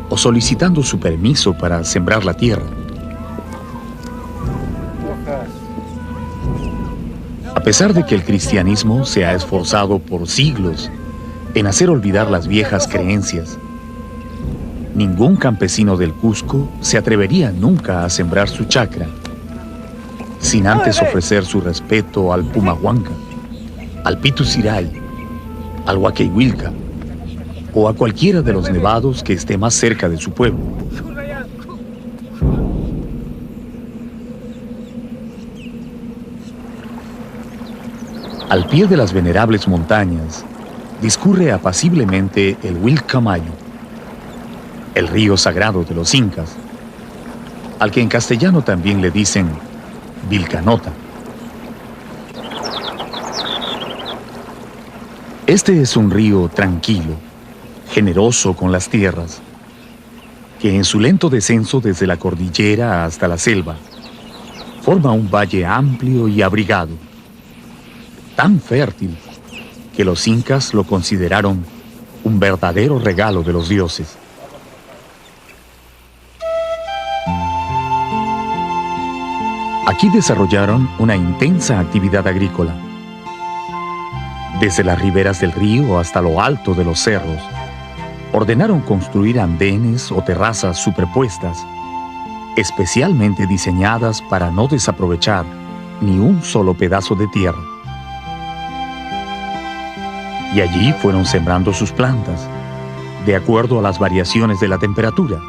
o solicitando su permiso para sembrar la tierra. A pesar de que el cristianismo se ha esforzado por siglos en hacer olvidar las viejas creencias, ningún campesino del Cusco se atrevería nunca a sembrar su chacra sin antes ofrecer su respeto al Pumahuanca, al Pitusiray, al Huaqueihuilca o a cualquiera de los nevados que esté más cerca de su pueblo. Al pie de las venerables montañas discurre apaciblemente el Huilcamayo, el río sagrado de los incas, al que en castellano también le dicen Vilcanota. Este es un río tranquilo, generoso con las tierras, que en su lento descenso desde la cordillera hasta la selva, forma un valle amplio y abrigado, tan fértil que los incas lo consideraron un verdadero regalo de los dioses. Aquí desarrollaron una intensa actividad agrícola. Desde las riberas del río hasta lo alto de los cerros, ordenaron construir andenes o terrazas superpuestas, especialmente diseñadas para no desaprovechar ni un solo pedazo de tierra. Y allí fueron sembrando sus plantas, de acuerdo a las variaciones de la temperatura,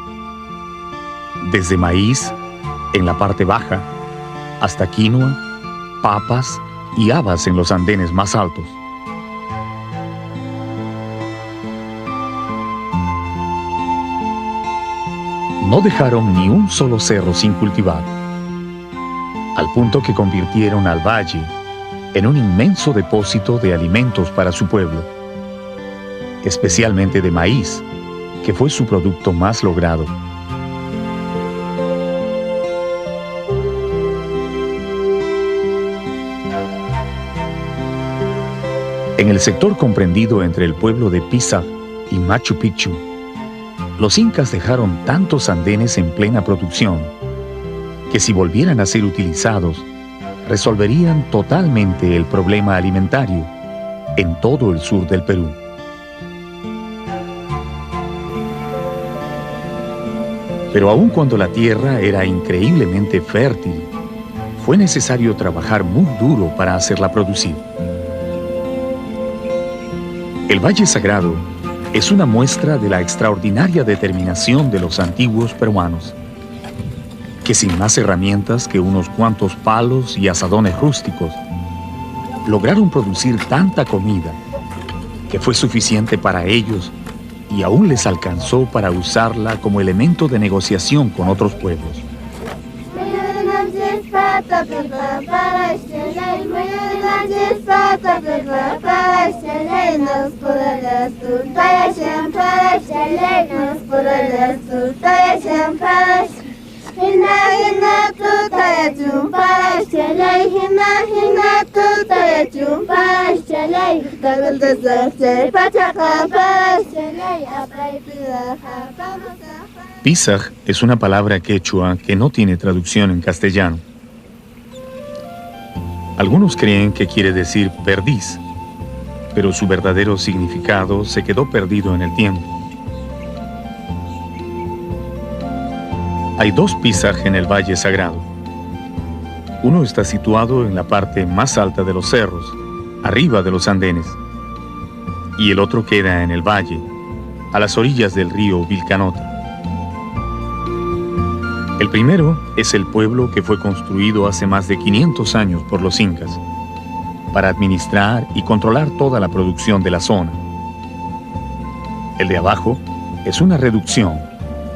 desde maíz, en la parte baja, hasta quinoa, papas y habas en los andenes más altos. No dejaron ni un solo cerro sin cultivar, al punto que convirtieron al valle en un inmenso depósito de alimentos para su pueblo, especialmente de maíz, que fue su producto más logrado. En el sector comprendido entre el pueblo de Pisac y Machu Picchu, los incas dejaron tantos andenes en plena producción que si volvieran a ser utilizados, resolverían totalmente el problema alimentario en todo el sur del Perú. Pero aun cuando la tierra era increíblemente fértil, fue necesario trabajar muy duro para hacerla producir. El Valle Sagrado es una muestra de la extraordinaria determinación de los antiguos peruanos, que sin más herramientas que unos cuantos palos y azadones rústicos, lograron producir tanta comida que fue suficiente para ellos y aún les alcanzó para usarla como elemento de negociación con otros pueblos. Pisaj es una palabra quechua que no tiene traducción en castellano. Algunos creen que quiere decir perdiz, pero su verdadero significado se quedó perdido en el tiempo. Hay dos Pisaj en el Valle Sagrado. Uno está situado en la parte más alta de los cerros, arriba de los andenes, y el otro queda en el valle, a las orillas del río Vilcanota. El primero es el pueblo que fue construido hace más de 500 años por los incas, para administrar y controlar toda la producción de la zona. El de abajo es una reducción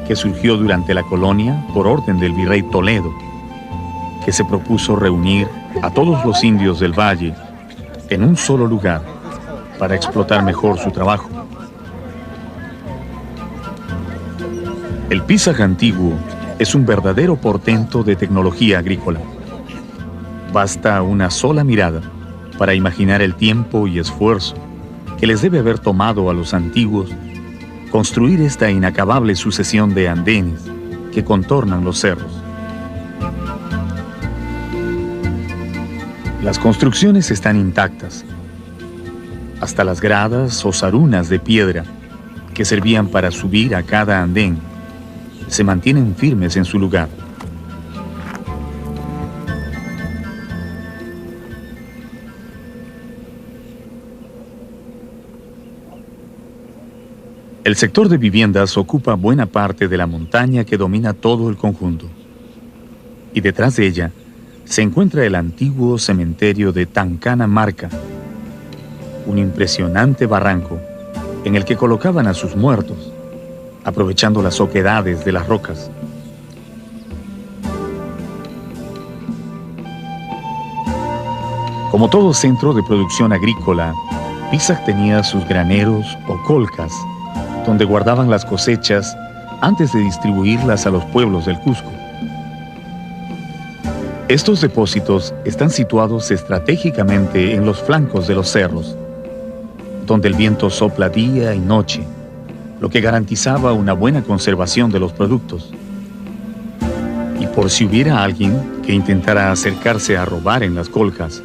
que surgió durante la colonia por orden del virrey Toledo, que se propuso reunir a todos los indios del valle en un solo lugar para explotar mejor su trabajo. El Pisaj antiguo es un verdadero portento de tecnología agrícola. Basta una sola mirada para imaginar el tiempo y esfuerzo que les debe haber tomado a los antiguos construir esta inacabable sucesión de andenes que contornan los cerros. Las construcciones están intactas, hasta las gradas o sarunas de piedra que servían para subir a cada andén se mantienen firmes en su lugar. El sector de viviendas ocupa buena parte de la montaña que domina todo el conjunto. Y detrás de ella se encuentra el antiguo cementerio de Tancana Marca, un impresionante barranco en el que colocaban a sus muertos, aprovechando las oquedades de las rocas. Como todo centro de producción agrícola, Pisaj tenía sus graneros o colcas, donde guardaban las cosechas antes de distribuirlas a los pueblos del Cusco. Estos depósitos están situados estratégicamente en los flancos de los cerros, donde el viento sopla día y noche, lo que garantizaba una buena conservación de los productos. Y por si hubiera alguien que intentara acercarse a robar en las colcas,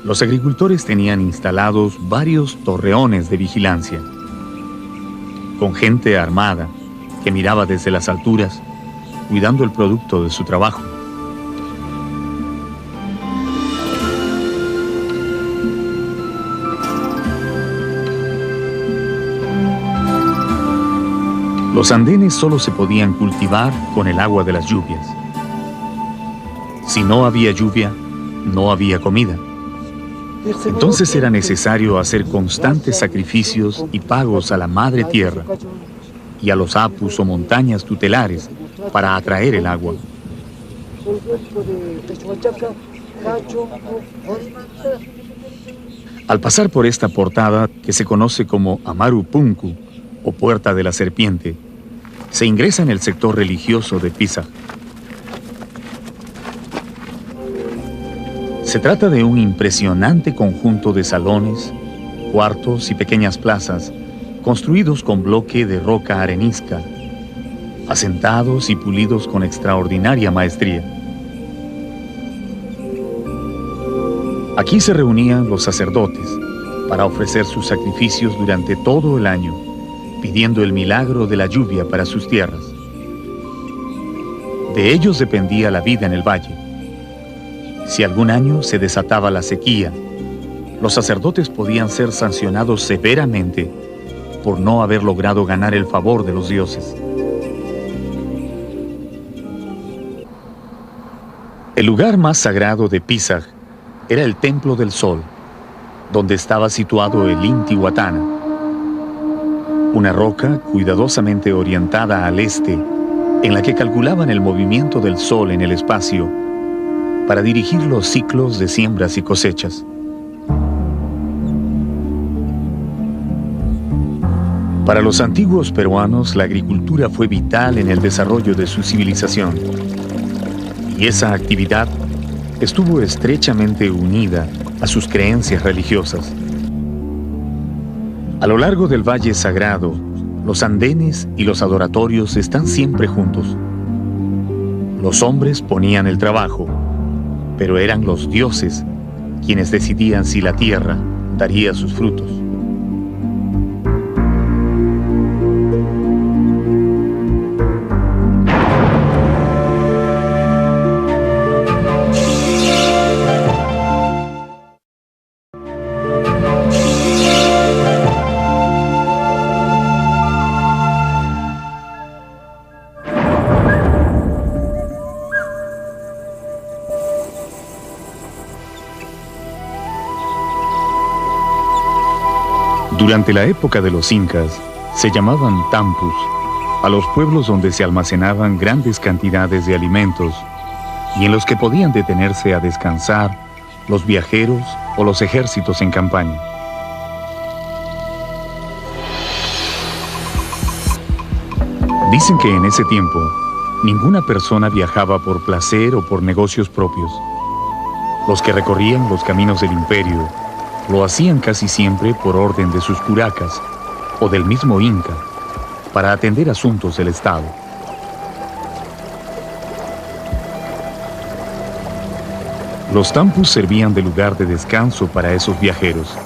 los agricultores tenían instalados varios torreones de vigilancia, con gente armada que miraba desde las alturas, cuidando el producto de su trabajo. Los andenes solo se podían cultivar con el agua de las lluvias. Si no había lluvia, no había comida. Entonces era necesario hacer constantes sacrificios y pagos a la madre tierra y a los apus o montañas tutelares para atraer el agua. Al pasar por esta portada, que se conoce como Amaru Punku o Puerta de la Serpiente, se ingresa en el sector religioso de Pisaj. Se trata de un impresionante conjunto de salones, cuartos y pequeñas plazas construidos con bloque de roca arenisca, asentados y pulidos con extraordinaria maestría. Aquí se reunían los sacerdotes para ofrecer sus sacrificios durante todo el año, pidiendo el milagro de la lluvia para sus tierras. De ellos dependía la vida en el valle. Si algún año se desataba la sequía, los sacerdotes podían ser sancionados severamente por no haber logrado ganar el favor de los dioses. El lugar más sagrado de Pisag era el Templo del Sol, donde estaba situado el Intihuatana, una roca cuidadosamente orientada al este, en la que calculaban el movimiento del Sol en el espacio para dirigir los ciclos de siembras y cosechas. Para los antiguos peruanos, la agricultura fue vital en el desarrollo de su civilización, y esa actividad estuvo estrechamente unida a sus creencias religiosas. A lo largo del Valle Sagrado, los andenes y los adoratorios están siempre juntos. Los hombres ponían el trabajo, pero eran los dioses quienes decidían si la tierra daría sus frutos. Durante la época de los incas, se llamaban tampus a los pueblos donde se almacenaban grandes cantidades de alimentos y en los que podían detenerse a descansar los viajeros o los ejércitos en campaña. Dicen que en ese tiempo, ninguna persona viajaba por placer o por negocios propios. Los que recorrían los caminos del imperio lo hacían casi siempre por orden de sus curacas o del mismo Inca, para atender asuntos del Estado. Los tampus servían de lugar de descanso para esos viajeros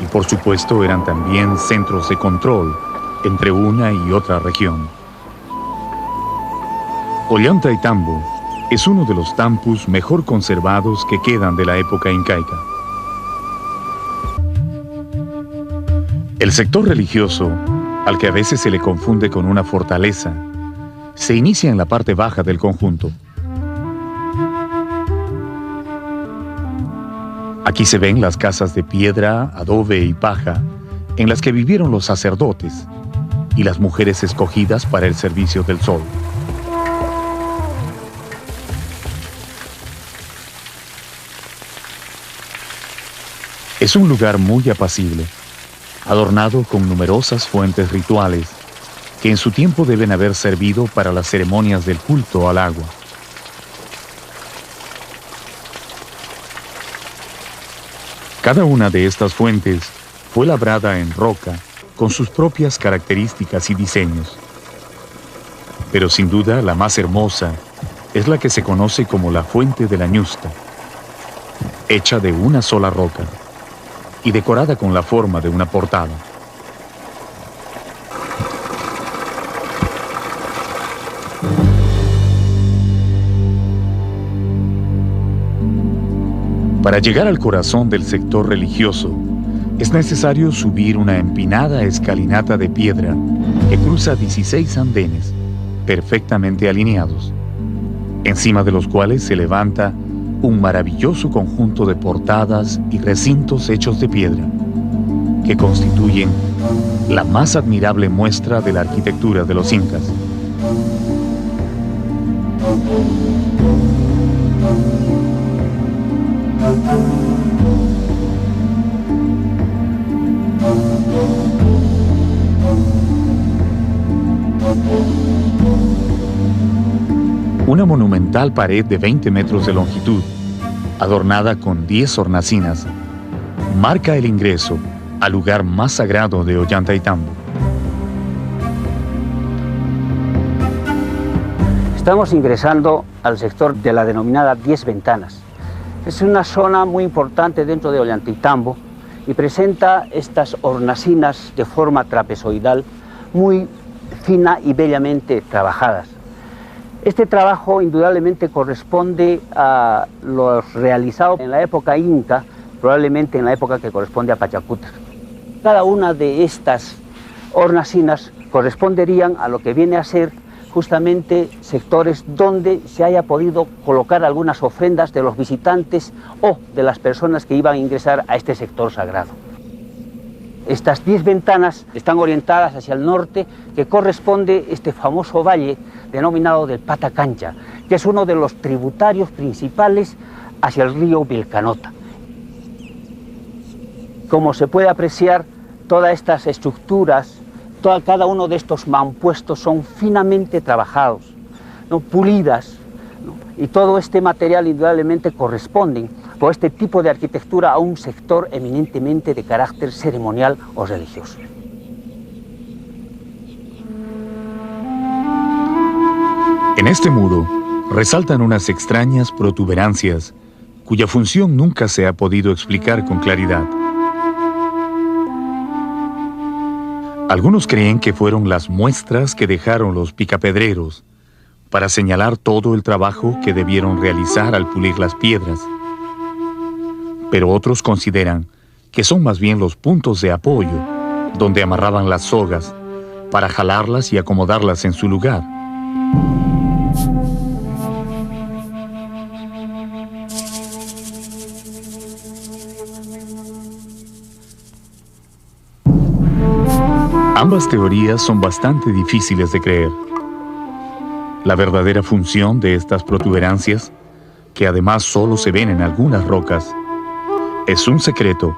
y por supuesto eran también centros de control entre una y otra región. Ollantaytambo es uno de los tampus mejor conservados que quedan de la época incaica. El sector religioso, al que a veces se le confunde con una fortaleza, se inicia en la parte baja del conjunto. Aquí se ven las casas de piedra, adobe y paja en las que vivieron los sacerdotes y las mujeres escogidas para el servicio del sol. Es un lugar muy apacible, adornado con numerosas fuentes rituales que en su tiempo deben haber servido para las ceremonias del culto al agua. Cada una de estas fuentes fue labrada en roca con sus propias características y diseños. Pero sin duda la más hermosa es la que se conoce como la Fuente de la Ñusta, hecha de una sola roca y decorada con la forma de una portada. Para llegar al corazón del sector religioso, es necesario subir una empinada escalinata de piedra que cruza 16 andenes, perfectamente alineados, encima de los cuales se levanta un maravilloso conjunto de portadas y recintos hechos de piedra, que constituyen la más admirable muestra de la arquitectura de los incas. Una monumental pared de 20 metros de longitud, adornada con 10 hornacinas, marca el ingreso al lugar más sagrado de Ollantaytambo. Estamos ingresando al sector de la denominada 10 Ventanas. Es una zona muy importante dentro de Ollantaytambo y presenta estas hornacinas de forma trapezoidal muy fina y bellamente trabajadas. Este trabajo indudablemente corresponde a los realizados en la época inca, probablemente en la época que corresponde a Pachacútec. Cada una de estas hornacinas corresponderían a lo que viene a ser justamente sectores donde se haya podido colocar algunas ofrendas de los visitantes o de las personas que iban a ingresar a este sector sagrado. Estas 10 ventanas están orientadas hacia el norte, que corresponde a este famoso valle denominado del Patacancha, que es uno de los tributarios principales hacia el río Vilcanota. Como se puede apreciar, todas estas estructuras, cada uno de estos mampuestos son finamente trabajados, ¿no? Pulidas, ¿no? Y todo este material indudablemente corresponde por este tipo de arquitectura a un sector eminentemente de carácter ceremonial o religioso. En este muro resaltan unas extrañas protuberancias cuya función nunca se ha podido explicar con claridad. Algunos creen que fueron las muestras que dejaron los picapedreros para señalar todo el trabajo que debieron realizar al pulir las piedras. Pero otros consideran que son más bien los puntos de apoyo donde amarraban las sogas para jalarlas y acomodarlas en su lugar. Ambas teorías son bastante difíciles de creer. La verdadera función de estas protuberancias, que además solo se ven en algunas rocas, es un secreto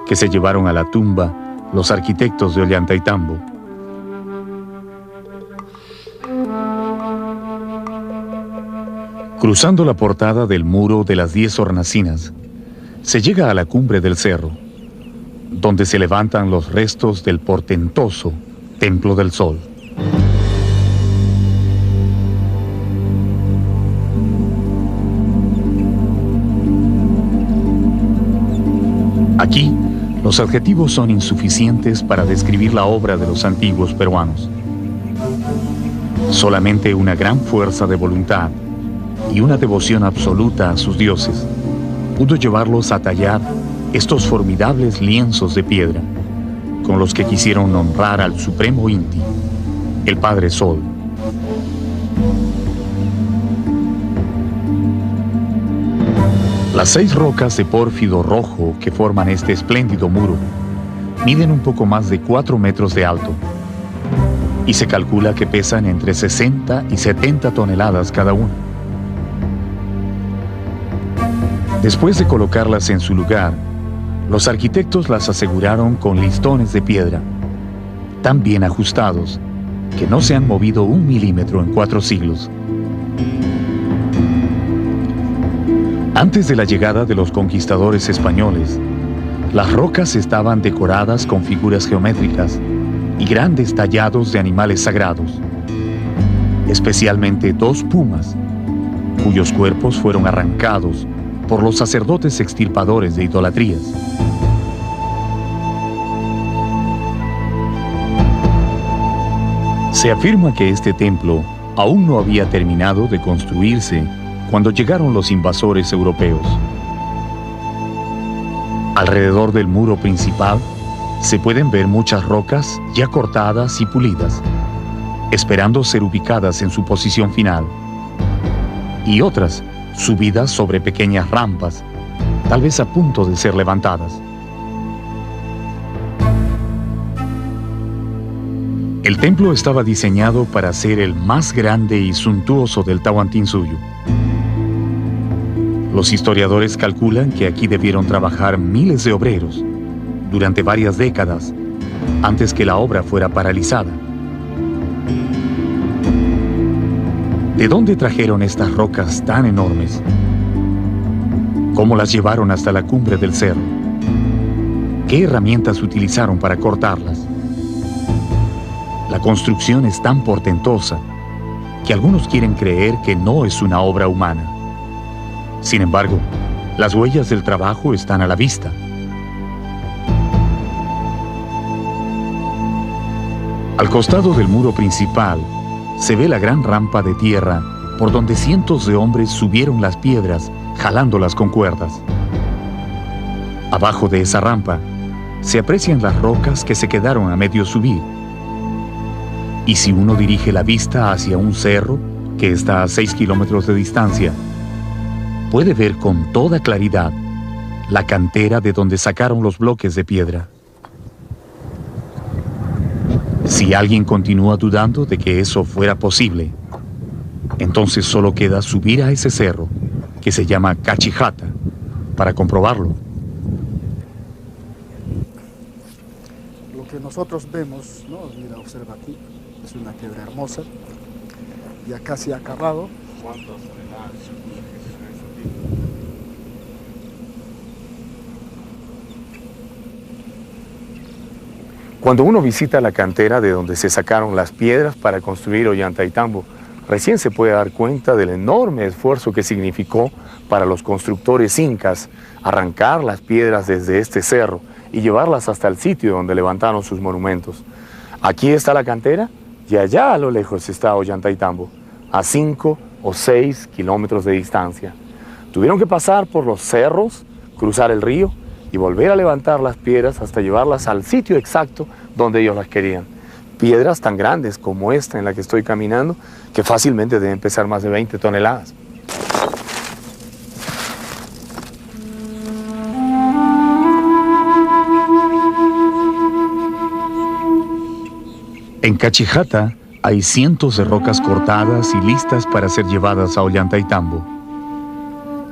que se llevaron a la tumba los arquitectos de Ollantaytambo. Cruzando la portada del muro de las 10 hornacinas, se llega a la cumbre del cerro, donde se levantan los restos del portentoso Templo del Sol. Aquí, los adjetivos son insuficientes para describir la obra de los antiguos peruanos. Solamente una gran fuerza de voluntad y una devoción absoluta a sus dioses pudo llevarlos a tallar estos formidables lienzos de piedra, con los que quisieron honrar al supremo Inti, el Padre Sol. Las 6 rocas de pórfido rojo que forman este espléndido muro miden un poco más de 4 metros de alto y se calcula que pesan entre 60 y 70 toneladas cada una. Después de colocarlas en su lugar, los arquitectos las aseguraron con listones de piedra, tan bien ajustados que no se han movido 1 milímetro en 4 siglos. Antes de la llegada de los conquistadores españoles, las rocas estaban decoradas con figuras geométricas y grandes tallados de animales sagrados, especialmente 2 pumas, cuyos cuerpos fueron arrancados por los sacerdotes extirpadores de idolatrías. Se afirma que este templo aún no había terminado de construirse cuando llegaron los invasores europeos. Alrededor del muro principal se pueden ver muchas rocas ya cortadas y pulidas, esperando ser ubicadas en su posición final, y otras subidas sobre pequeñas rampas, tal vez a punto de ser levantadas. El templo estaba diseñado para ser el más grande y suntuoso del Tahuantinsuyo. Los historiadores calculan que aquí debieron trabajar miles de obreros durante varias décadas antes que la obra fuera paralizada. ¿De dónde trajeron estas rocas tan enormes? ¿Cómo las llevaron hasta la cumbre del cerro? ¿Qué herramientas utilizaron para cortarlas? La construcción es tan portentosa que algunos quieren creer que no es una obra humana. Sin embargo, las huellas del trabajo están a la vista. Al costado del muro principal se ve la gran rampa de tierra por donde cientos de hombres subieron las piedras, jalándolas con cuerdas. Abajo de esa rampa se aprecian las rocas que se quedaron a medio subir. Y si uno dirige la vista hacia un cerro que está a 6 kilómetros de distancia, puede ver con toda claridad la cantera de donde sacaron los bloques de piedra. Si alguien continúa dudando de que eso fuera posible, entonces solo queda subir a ese cerro, que se llama Cachijata, para comprobarlo. Lo que nosotros vemos, ¿no? Mira, observa aquí, es una piedra hermosa, ya casi acabado. Cuando uno visita la cantera de donde se sacaron las piedras para construir Ollantaytambo, recién se puede dar cuenta del enorme esfuerzo que significó para los constructores incas arrancar las piedras desde este cerro y llevarlas hasta el sitio donde levantaron sus monumentos. Aquí está la cantera y allá a lo lejos está Ollantaytambo, a 5 o 6 kilómetros de distancia. Tuvieron que pasar por los cerros, cruzar el río y volver a levantar las piedras hasta llevarlas al sitio exacto donde ellos las querían. Piedras tan grandes como esta en la que estoy caminando, que fácilmente deben pesar más de 20 toneladas. En Cachijata hay cientos de rocas cortadas y listas para ser llevadas a Ollantaytambo,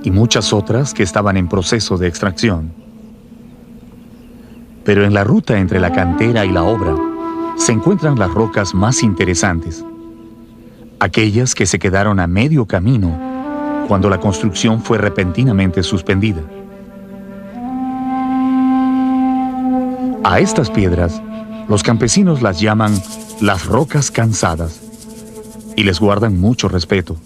y muchas otras que estaban en proceso de extracción. Pero en la ruta entre la cantera y la obra se encuentran las rocas más interesantes, aquellas que se quedaron a medio camino cuando la construcción fue repentinamente suspendida. A estas piedras, los campesinos las llaman las rocas cansadas y les guardan mucho respeto.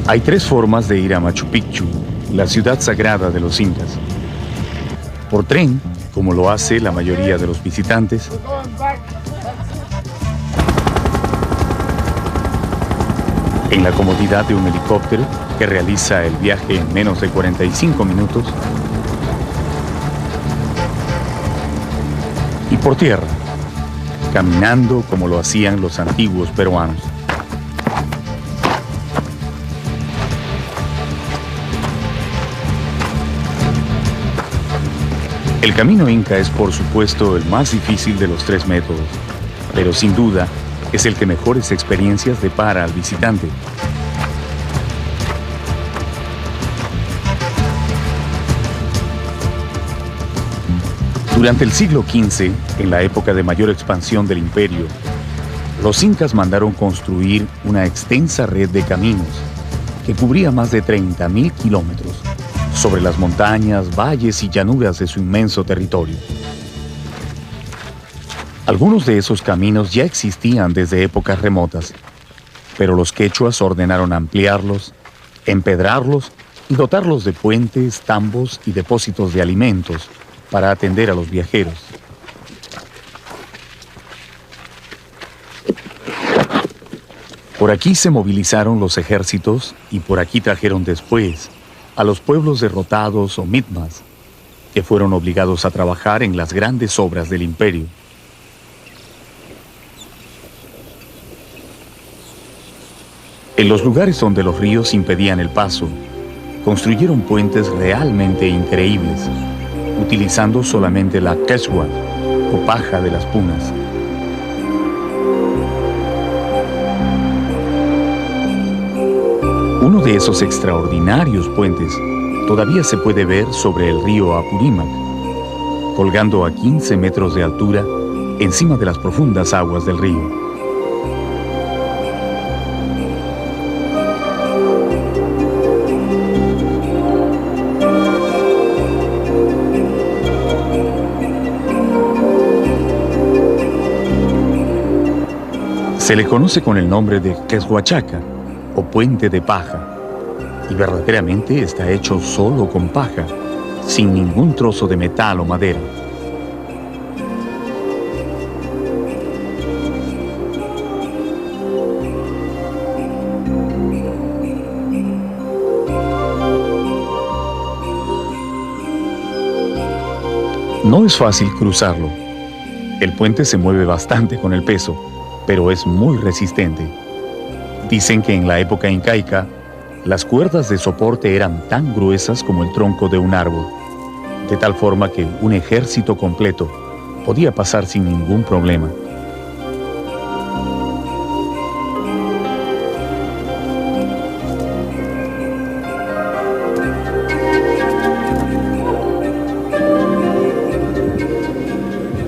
Hay 3 formas de ir a Machu Picchu, la ciudad sagrada de los incas. Por tren, como lo hace la mayoría de los visitantes. En la comodidad de un helicóptero que realiza el viaje en menos de 45 minutos. Y por tierra, caminando como lo hacían los antiguos peruanos. El camino inca es, por supuesto, el más difícil de los 3 métodos, pero sin duda es el que mejores experiencias depara al visitante. Durante el siglo XV, en la época de mayor expansión del imperio, los incas mandaron construir una extensa red de caminos que cubría más de 30.000 kilómetros sobre las montañas, valles y llanuras de su inmenso territorio. Algunos de esos caminos ya existían desde épocas remotas, pero los quechuas ordenaron ampliarlos, empedrarlos y dotarlos de puentes, tambos y depósitos de alimentos para atender a los viajeros. Por aquí se movilizaron los ejércitos y por aquí trajeron después a los pueblos derrotados o mitmas, que fueron obligados a trabajar en las grandes obras del imperio. En los lugares donde los ríos impedían el paso, construyeron puentes realmente increíbles, utilizando solamente la quechua o paja de las punas. Uno de esos extraordinarios puentes todavía se puede ver sobre el río Apurímac, colgando a 15 metros de altura encima de las profundas aguas del río. Se le conoce con el nombre de Quetzhuachaca, o puente de paja, y verdaderamente está hecho solo con paja, sin ningún trozo de metal o madera. No es fácil cruzarlo. El puente se mueve bastante con el peso, pero es muy resistente. Dicen que en la época incaica, las cuerdas de soporte eran tan gruesas como el tronco de un árbol, de tal forma que un ejército completo podía pasar sin ningún problema.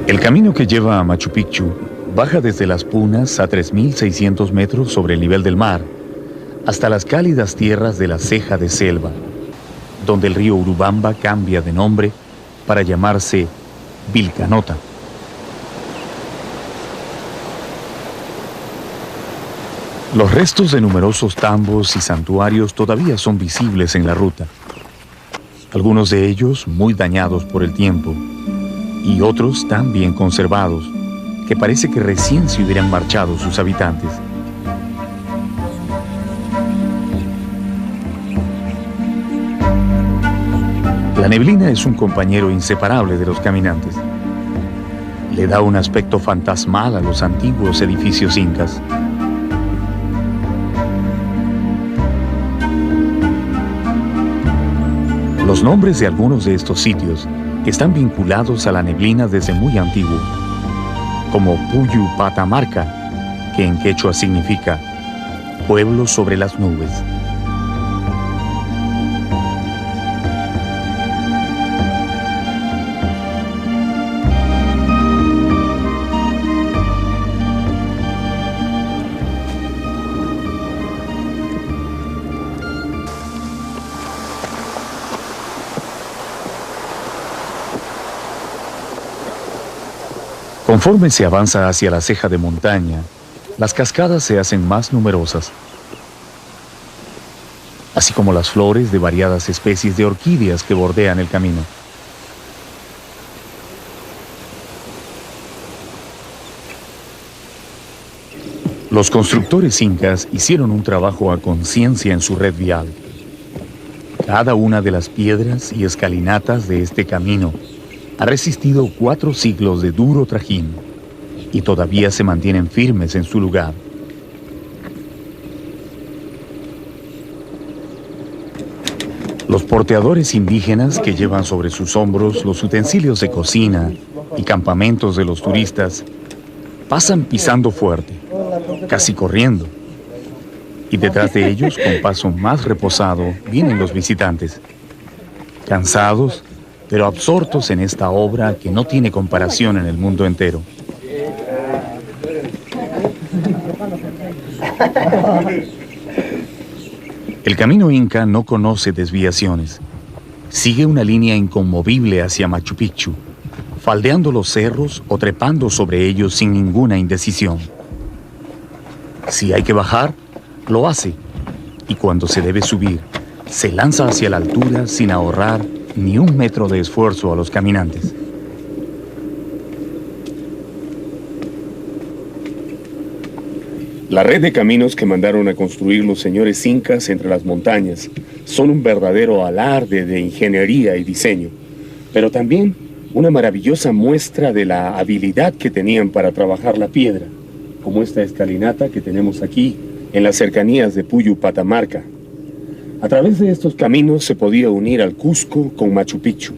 El camino que lleva a Machu Picchu baja desde las Punas a 3.600 metros sobre el nivel del mar, hasta las cálidas tierras de la Ceja de Selva, donde el río Urubamba cambia de nombre para llamarse Vilcanota. Los restos de numerosos tambos y santuarios todavía son visibles en la ruta, algunos de ellos muy dañados por el tiempo, y otros tan bien conservados que parece que recién se hubieran marchado sus habitantes. La neblina es un compañero inseparable de los caminantes. Le da un aspecto fantasmal a los antiguos edificios incas. Los nombres de algunos de estos sitios están vinculados a la neblina desde muy antiguo, como Puyu Patamarca, que en quechua significa pueblo sobre las nubes. Conforme se avanza hacia la ceja de montaña, las cascadas se hacen más numerosas, así como las flores de variadas especies de orquídeas que bordean el camino. Los constructores incas hicieron un trabajo a conciencia en su red vial. Cada una de las piedras y escalinatas de este camino ha resistido 4 siglos de duro trajín y todavía se mantienen firmes en su lugar. Los porteadores indígenas que llevan sobre sus hombros los utensilios de cocina y campamentos de los turistas pasan pisando fuerte, casi corriendo, y detrás de ellos, con paso más reposado, vienen los visitantes, cansados, pero absortos en esta obra que no tiene comparación en el mundo entero. El camino inca no conoce desviaciones. Sigue una línea inconmovible hacia Machu Picchu, faldeando los cerros o trepando sobre ellos sin ninguna indecisión. Si hay que bajar, lo hace, y cuando se debe subir, se lanza hacia la altura sin ahorrar ni un metro de esfuerzo a los caminantes. La red de caminos que mandaron a construir los señores incas entre las montañas son un verdadero alarde de ingeniería y diseño, pero también una maravillosa muestra de la habilidad que tenían para trabajar la piedra, como esta escalinata que tenemos aquí en las cercanías de Puyu Patamarca. A través de estos caminos se podía unir al Cusco con Machu Picchu,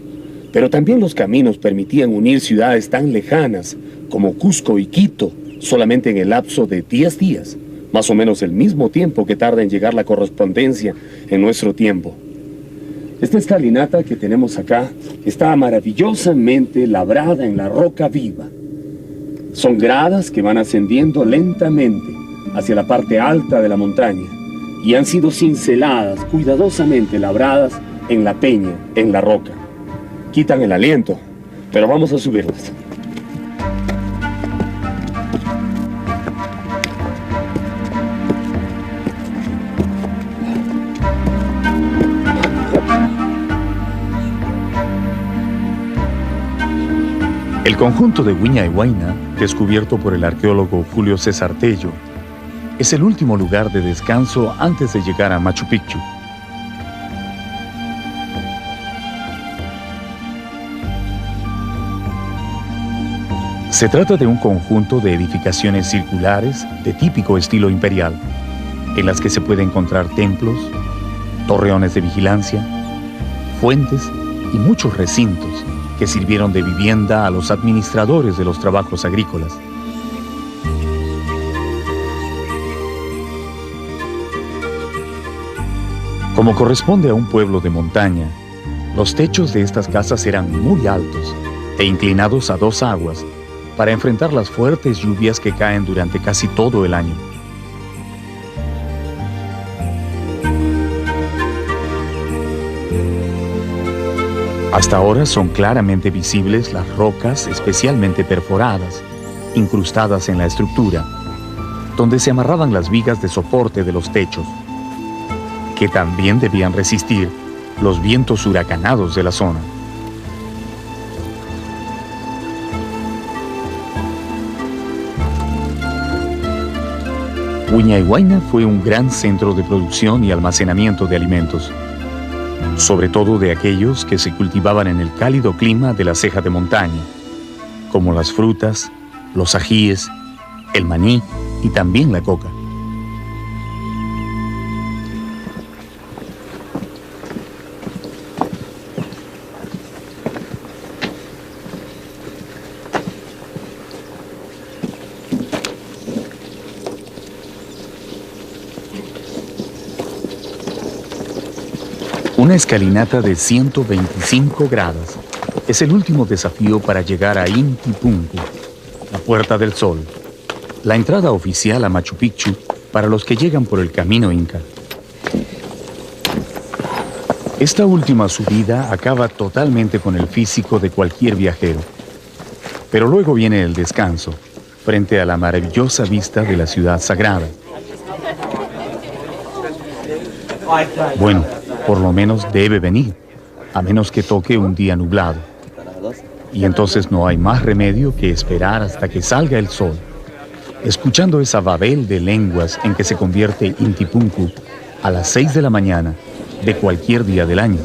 pero también los caminos permitían unir ciudades tan lejanas como Cusco y Quito solamente en el lapso de 10 días, más o menos el mismo tiempo que tarda en llegar la correspondencia en nuestro tiempo. Esta escalinata que tenemos acá está maravillosamente labrada en la roca viva. Son gradas que van ascendiendo lentamente hacia la parte alta de la montaña y han sido cinceladas, cuidadosamente labradas en la peña, en la roca. Quitan el aliento, pero vamos a subirlas. El conjunto de Huña y Huayna, descubierto por el arqueólogo Julio César Tello, es el último lugar de descanso antes de llegar a Machu Picchu. Se trata de un conjunto de edificaciones circulares de típico estilo imperial, en las que se puede encontrar templos, torreones de vigilancia, fuentes y muchos recintos que sirvieron de vivienda a los administradores de los trabajos agrícolas. Como corresponde a un pueblo de montaña, los techos de estas casas eran muy altos e inclinados a dos aguas para enfrentar las fuertes lluvias que caen durante casi todo el año. Hasta ahora son claramente visibles las rocas especialmente perforadas, incrustadas en la estructura, donde se amarraban las vigas de soporte de los techos, que también debían resistir los vientos huracanados de la zona. Huña y Huayna fue un gran centro de producción y almacenamiento de alimentos, sobre todo de aquellos que se cultivaban en el cálido clima de la ceja de montaña, como las frutas, los ajíes, el maní y también la coca. Una escalinata de 125 grados es el último desafío para llegar a Inti Punku, la Puerta del Sol, la entrada oficial a Machu Picchu para los que llegan por el camino inca. Esta última subida acaba totalmente con el físico de cualquier viajero, pero luego viene el descanso, frente a la maravillosa vista de la ciudad sagrada. Bueno, por lo menos debe venir, a menos que toque un día nublado. Y entonces no hay más remedio que esperar hasta que salga el sol, escuchando esa babel de lenguas en que se convierte Inti Punku a las 6 de la mañana de cualquier día del año.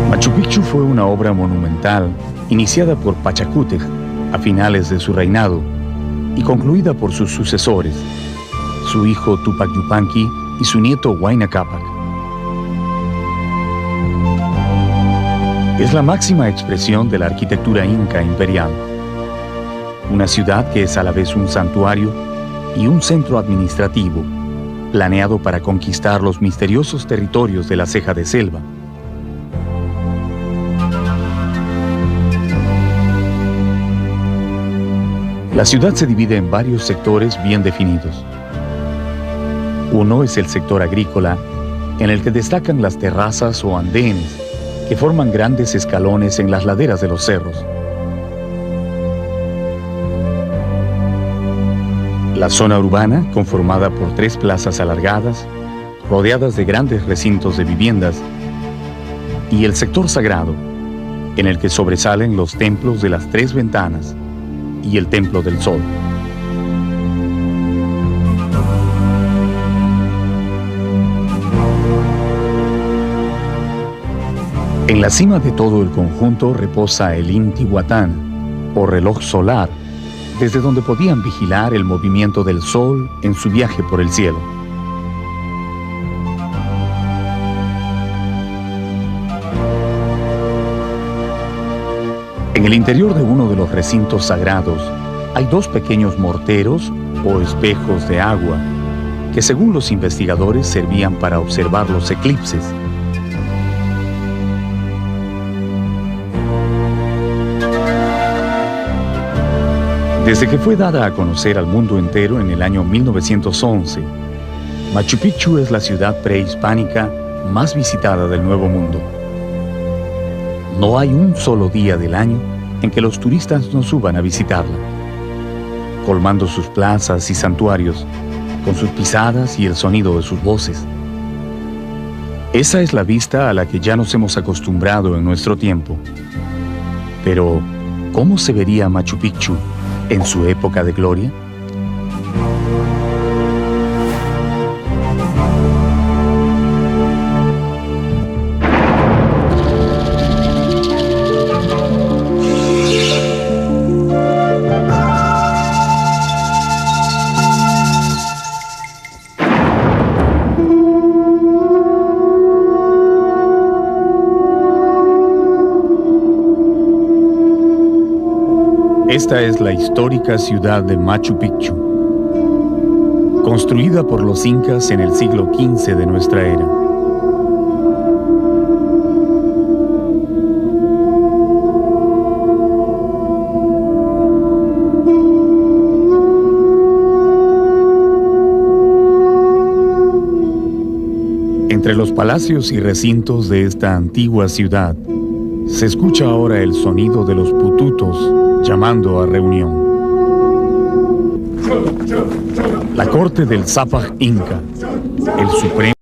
Machu Picchu fue una obra monumental iniciada por Pachacútec a finales de su reinado y concluida por sus sucesores, su hijo Tupac Yupanqui y su nieto Huayna Cápac. Es la máxima expresión de la arquitectura inca imperial, una ciudad que es a la vez un santuario y un centro administrativo, planeado para conquistar los misteriosos territorios de la ceja de selva. La ciudad se divide en varios sectores bien definidos. Uno es el sector agrícola, en el que destacan las terrazas o andenes, que forman grandes escalones en las laderas de los cerros. La zona urbana, conformada por 3 plazas alargadas, rodeadas de grandes recintos de viviendas, y el sector sagrado, en el que sobresalen los templos de las 3 ventanas, y el Templo del Sol. En la cima de todo el conjunto reposa el Intihuatán, o reloj solar, desde donde podían vigilar el movimiento del Sol en su viaje por el cielo. En el interior de uno de los recintos sagrados hay 2 pequeños morteros o espejos de agua que, según los investigadores, servían para observar los eclipses. Desde que fue dada a conocer al mundo entero en el año 1911, Machu Picchu es la ciudad prehispánica más visitada del Nuevo Mundo. No hay un solo día del año en que los turistas no suban a visitarla. colmando sus plazas y santuarios con sus pisadas y el sonido de sus voces. Esa es la vista a la que ya nos hemos acostumbrado en nuestro tiempo. Pero, ¿cómo se vería Machu Picchu en su época de gloria? Esta es la histórica ciudad de Machu Picchu, construida por los incas en el siglo XV de nuestra era. Entre los palacios y recintos de esta antigua ciudad, se escucha ahora el sonido de los pututos llamando a reunión. La corte del Zapaj Inca, el supremo